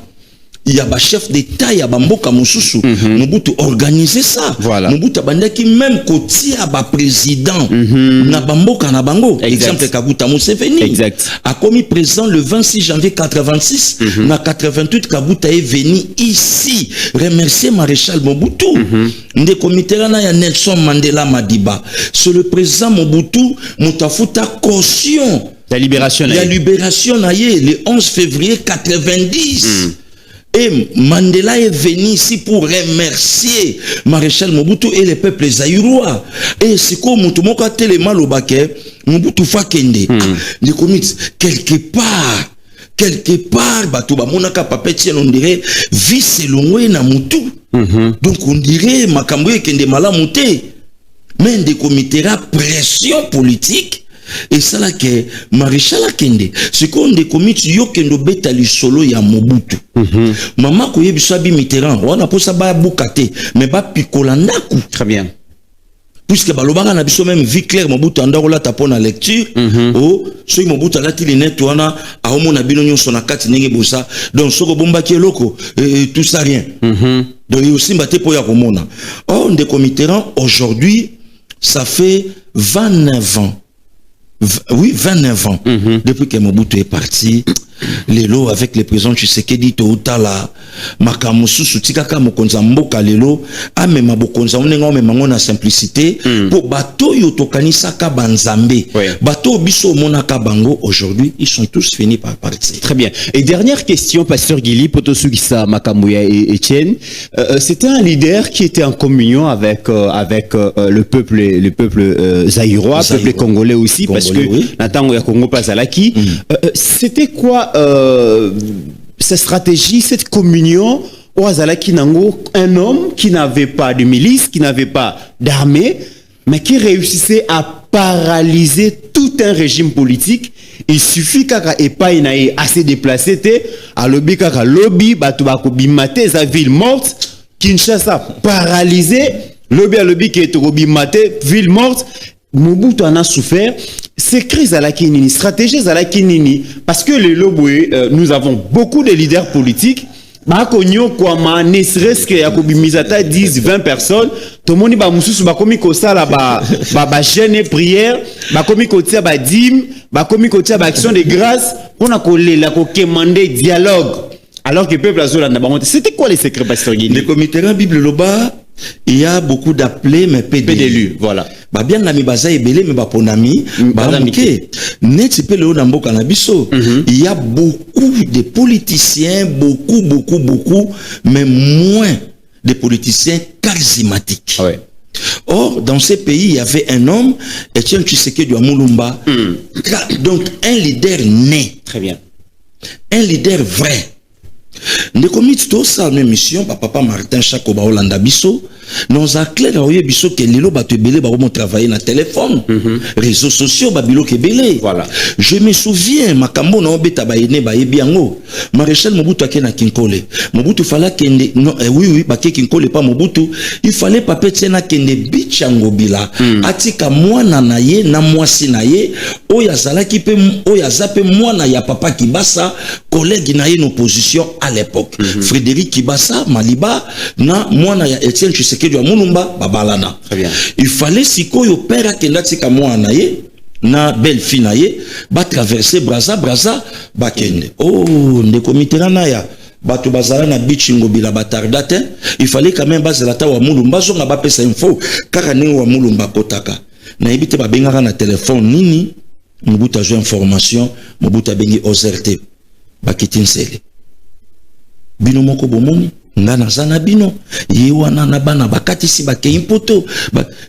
Il y a un chef d'État, il y a un mboka mususu. Mobutu organiser ça. Voilà. Mobutu bandaki même côté à ba président. Na bamboka na bango. Exemple Kaguta Museveni. Exact. A commis président le 26 janvier 86. Na 88 Kaguta est venu ici remercier Maréchal Mobutu. Nde comité là ya Nelson Mandela Madiba. C'est le président Mobutu mutafuta caution. La libération. La libération le 11 février 90. Et Mandela est venu ici pour remercier Maréchal Mobutu et le peuple zaïrois. Et c'est comme Mobutu a tellement le baquet, Mobutu Fakende. Les comités, quelque part, Batouba Monaka Papeti, on dirait, vice l'ongwe na Moutou. Donc on dirait, Makamboué Kende Malamouté. Mais des comités, pression politique. Et ça là que Maréchal Akende, c'est qu'on des comités yo kendo beta li solo ya Mobutu. Maman koye bisabi Mitterrand, on a pour ça ba bukate, mais ba pikolandaku. Très bien. Puisque balobanga na biso même vie claire Mobutu andako tapona lecture, oh, ceux qui Mobutu la tili net wana a homo na bino nyonso na kati nenge bosa, donc soko bomba ki loko tout ça rien. Donc il aussi mbaté po ya komona. Oh, des comités aujourd'hui, ça fait 29 ans. Oui, 29 ans. Depuis que Mobutu est parti, lelo avec le président Tshisekedi Toutala, Makamusu Sutikaka Mokonza Mboka lelo, amema bokonza onenga omema ngona simplicité pour bato yotokanisa ka banzambe. Bato biso monaka bango aujourd'hui, ils sont tous finis par partir. Très bien. Et dernière question, pasteur Guili Potosugisa Makamouya et Etienne, c'était un leader qui était en communion avec le peuple zaïrois, le peuple congolais aussi, parce que Natango ya Congo pas Zalaki. C'était quoi cette stratégie, cette communion au Azalaki Nango, un homme qui n'avait pas de milice, qui n'avait pas d'armée, mais qui réussissait à paralyser tout un régime politique. Il suffit kaka epai na assez déplacé à lobby kaka lobby batubako bimate sa ville morte, Kinshasa paralysé, lobby qui est bimate ville morte. Mobutu en a souffert. Ces crises à la Kinini, stratégies à la Kinini, parce que les lobby, nous avons beaucoup de leaders politiques. Makonyo kwama ne serait-ce que Yakobi Mizata 10 20 personnes, tout le monde ba mususu ba komi ko sala ba jeûne prière, ba komi ko tia ba dîme, ba komi ko tia ba action de grâce, on a collé la ko demander dialogue. Alors que le peuple azula na ba monte. C'était quoi les secrets pasteur Guy? Les comités Bible Loba, il y a beaucoup d'appelés mais peu d'élus. Voilà. Ba bien la mi baza ebele mais ba ponami, ba mike. Net pe le nambo kanabiso. Il y a beaucoup de politiciens, beaucoup mais moins de politiciens charismatiques. Ouais. Or, dans ces pays, il y avait un homme, Étienne Tshisekedi wa Mulumba, donc un leader né. Très bien. Un leader vrai. Ndeko mitito sa même mission papa Martin Chakoba Olanda biso nous a clair oye biso que lelo bato ebele ba mo travailler na téléphone réseaux sociaux babilo kebele. Voilà. Je me souviens makambo na obeta ba ene ba yebi yango Maréchal Mobutu akena Kinkole Mobutu fallait kende non oui ba ke Kinkole pas Mobutu il fallait pas petena kende bichango bila atika mwana na ye na mwasi na ye oya zalaki pe oya zape mwana ya papa Kibasa collègue na ye en opposition à l'époque. Frédéric Kibasa Maliba na mwana ya Etienne Tshisekedi wa Mulumba babalana. Très bien. Il fallait sikoyo père akenda tika mwana ye na belle fille na ye ba traverser Braza ba kende. Oh ndeko Mitterrand ya bato bazala na bichingo bila batardate il fallait quand même bazela ta wa Mulumba zonga ba pesa info kaka ni wa Mulumba kotaka. Na yebite ba bengaka na téléphone nini Mobutu a information Mobutu bengi OZRT bakiti nsele bino moko bomoni ngana zana bino ye wana na bana bakatisi bakei poto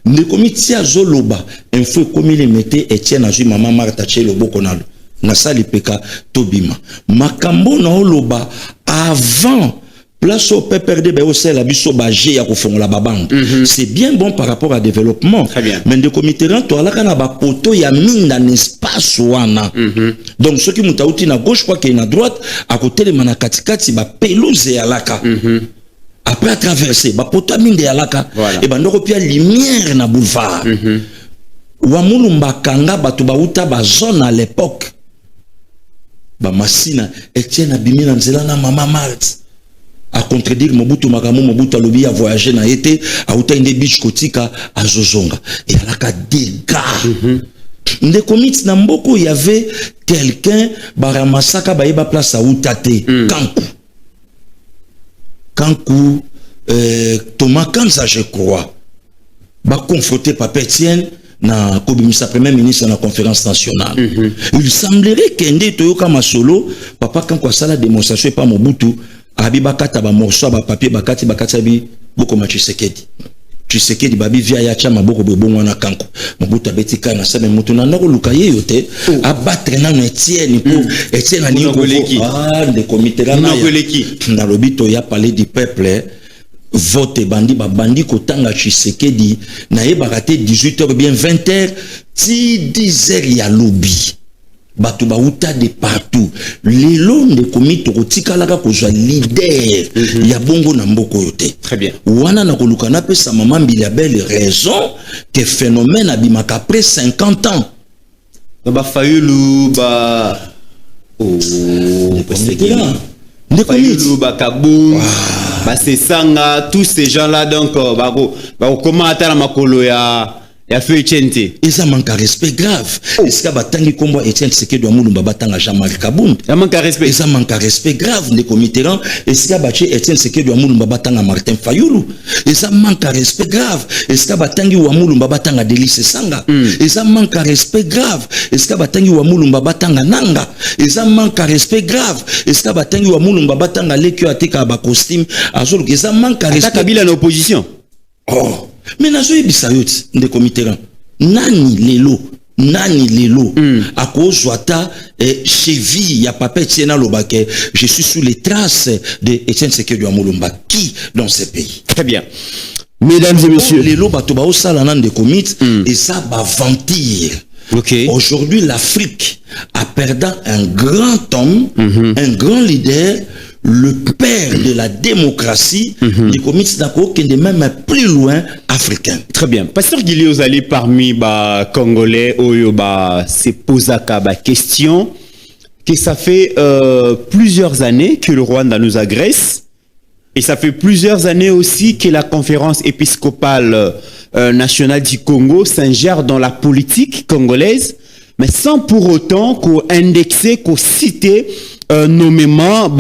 ndeko miti azoloba info komi le mete Etienne azui mama Martha Chelo bokonalo na sali peka tobima makambo na oloba avant place au PPRD be aussi la biso bagé ya kofongola babande c'est bien bon par rapport à développement. Très bien. Mais de Mitterrand to alaka na ba poto ya minda espace wana donc ceux qui mutauti na gauche quoi qu'il na droite à côté de mana katikati ba pelouse ya laka après à traverser ba poto minda ya laka voilà. Et bandoko pia lumière na boulevard wa Mulumba kanga bato ba uta ba zone à l'époque ba masina Etienne abimina nzela na mama Marthe à contredire Mobutu Magamu Mobutu alobi a voyager na été a uta inde beach kotika a zozonga et à la ka dégâts ndeko miti na mboko il y avait quelqu'un baramasaka baeba place à utate Kankou Thomas Kanza je crois ba confronter Papa Etienne na kobimisa premier ministre na conférence nationale. Il semblerait qu'ende toyoka masolo papa Kankou a sala démonstration pas Mobutu Abiba kata ba morceau ba papier bakati bi boko ma Tshisekedi babi via ya chama boko bebongo na Kankou Mobutu betika na sabe mutu na ndako lukaye yote abattre na Etienne pour Etienne na niko de comité na lobito ya parler du peuple vote bandi ba bandi kotanga Tshisekedi na ye baraté 18h bien 20h ti 10h ya lobby bato ba uta de partout lelo de komito kotikalaka kozwa leader ya bongo na mboko yote. Très bien. Wana na koluka na pesa maman bila belle raison que phénomène abimaka après 50 ans ba Fayulu ba Fayulu ba Kabou ba Sesanga tous ces gens là donc ba comment atteindre makolo ya fait Etienne et ça manque respect grave. Est-ce que batangi kombo Etienne Tshisekedi wa Mulumba batanga Jean-Marie Kabund ça manque respect et ça manque respect grave ndeko Mitterrand. Est-ce que bache Etienne Tshisekedi wa Mulumba batanga Martin Fayulu et ça manque respect grave. Est-ce que batangi wa Mulumba batanga Delice Sanga et ça manque respect grave. Est-ce que batangi wa Mulumba batanga Nanga et ça manque respect grave. Est-ce que batangi wa Mulumba batanga Lekio ateka ba costume azolo et ça manque respect. Kabila na opposition. Oh mais nazo yebisa yoti ndeko Mitterrand nani lelo à cause wata cheville ya papa Etienne Lobake je suis sous les traces de Etienne Tshisekedi wa Mulumba qui dans ce pays. Très bien. Mesdames et messieurs, lelo bato ba osala na ndeko mit et ça va ventir. Okay. Aujourd'hui l'Afrique a perdu un grand homme, un grand leader, le père de la démocratie, les comités d'accord qui est même plus loin africain. Très bien. Pasteur Guili Ozali parmi ba Congolais oyo ba se posaka ba question que ça fait plusieurs années que le Rwanda nous agresse et ça fait plusieurs années aussi que la conférence épiscopale nationale du Congo s'ingère dans la politique congolaise, mais sans pour autant qu'on indexer, qu'on citer nommément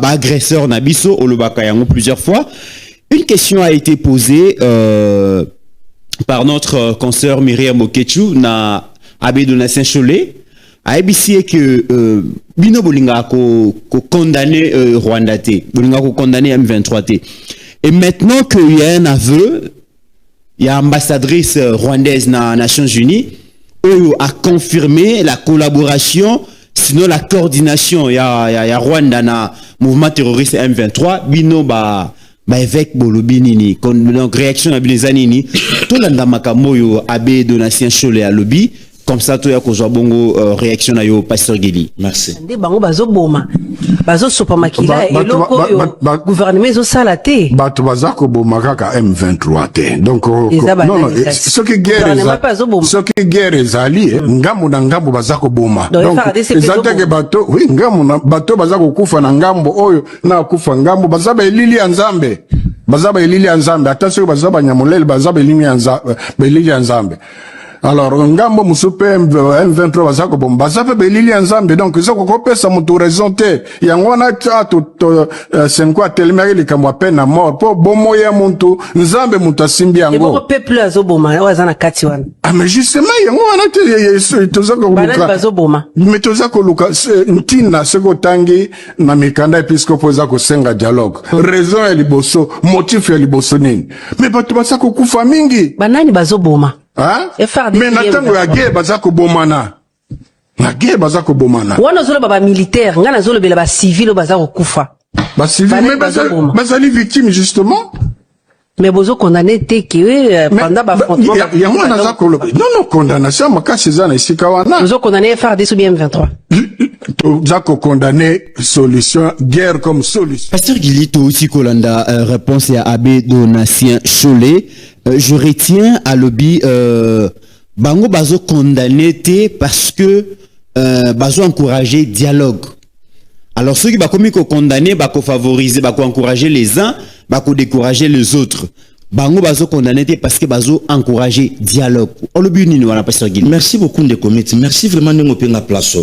agresseur Nabiso Olobaka Yango plusieurs fois. Une question a été posée par notre consoeur Myriam Okechu na Abbé Donatien Cholet a ABC que Bino Bolinga ko condamné Rwanda T, Bolinga ko condamné M23 T. Et maintenant qu'il y a un aveu, il y a ambassadrice rwandaise na Nations Unies où a confirmé la collaboration, sinon la coordination. Il y a Rwanda na mouvement terroriste M23 bino ba évêque bolobinini donc réaction à bilezanini tout landa makambo yo abe donatien chole à lobby comme ça to ya ko bongo réaction na yo pasteur Gili. Merci. Ndé bango bazo boma bazo sopa makila eloko yo gouvernement zo salate bato bazako boma kaka M23 te donc non ce qui guerre ezali ngambo na ngambo bazako boma donc ezatake bato oui ngambo na bato bazako kufa na ngambo oyo na kufa ngambo bazaba elili ya nzambe attention bazaba nyamolele bazaba elili ya nzambe. Alors ngambo musupe M23 bazako bomba bazaba belili ya nzambe donc izoko kopesa mutu raison te yango na to senkwa telemaki likamwa pena mort po bomo ya muntu nzambe mutu asimbi yango ebo peuple azoboma wazana kati wana mais justement yango wana te tozako luka bazoboma mais tozako luka ntina seko tangi na mikanda episcopo zako senga dialogue raison ya liboso motif ya liboso nini mais bato bazako kufa mingi banani bazoboma. Mais natango ya guerre bazako bomana. Na guerre bazako bomana. Wana zolo baba militaire, ngana zolo bela ba civil bazako kufa. Ba civil mais bazali victime justement. Mais bozo condamné te que pendant ba affrontement. Yango nazako non condamnation makasi zana isika wana. Bozo condamné FARDC ou bien M23. Zako condamné solution guerre comme solution. Pasteur Gili to aussi kolanda réponse à Abbé Donatien Cholet. Je retiens à lobby bango bazo condamné te parce que bazo encourager dialogue. Alors ceux qui ba commis ko condamner ba ko favoriser ba ko encourager les uns ba ko décourager les autres. Bango bazo condamné te parce que bazo encourager dialogue. On le but ni wana pasteur Gili. Merci beaucoup de comité. Merci vraiment de ngopenga place.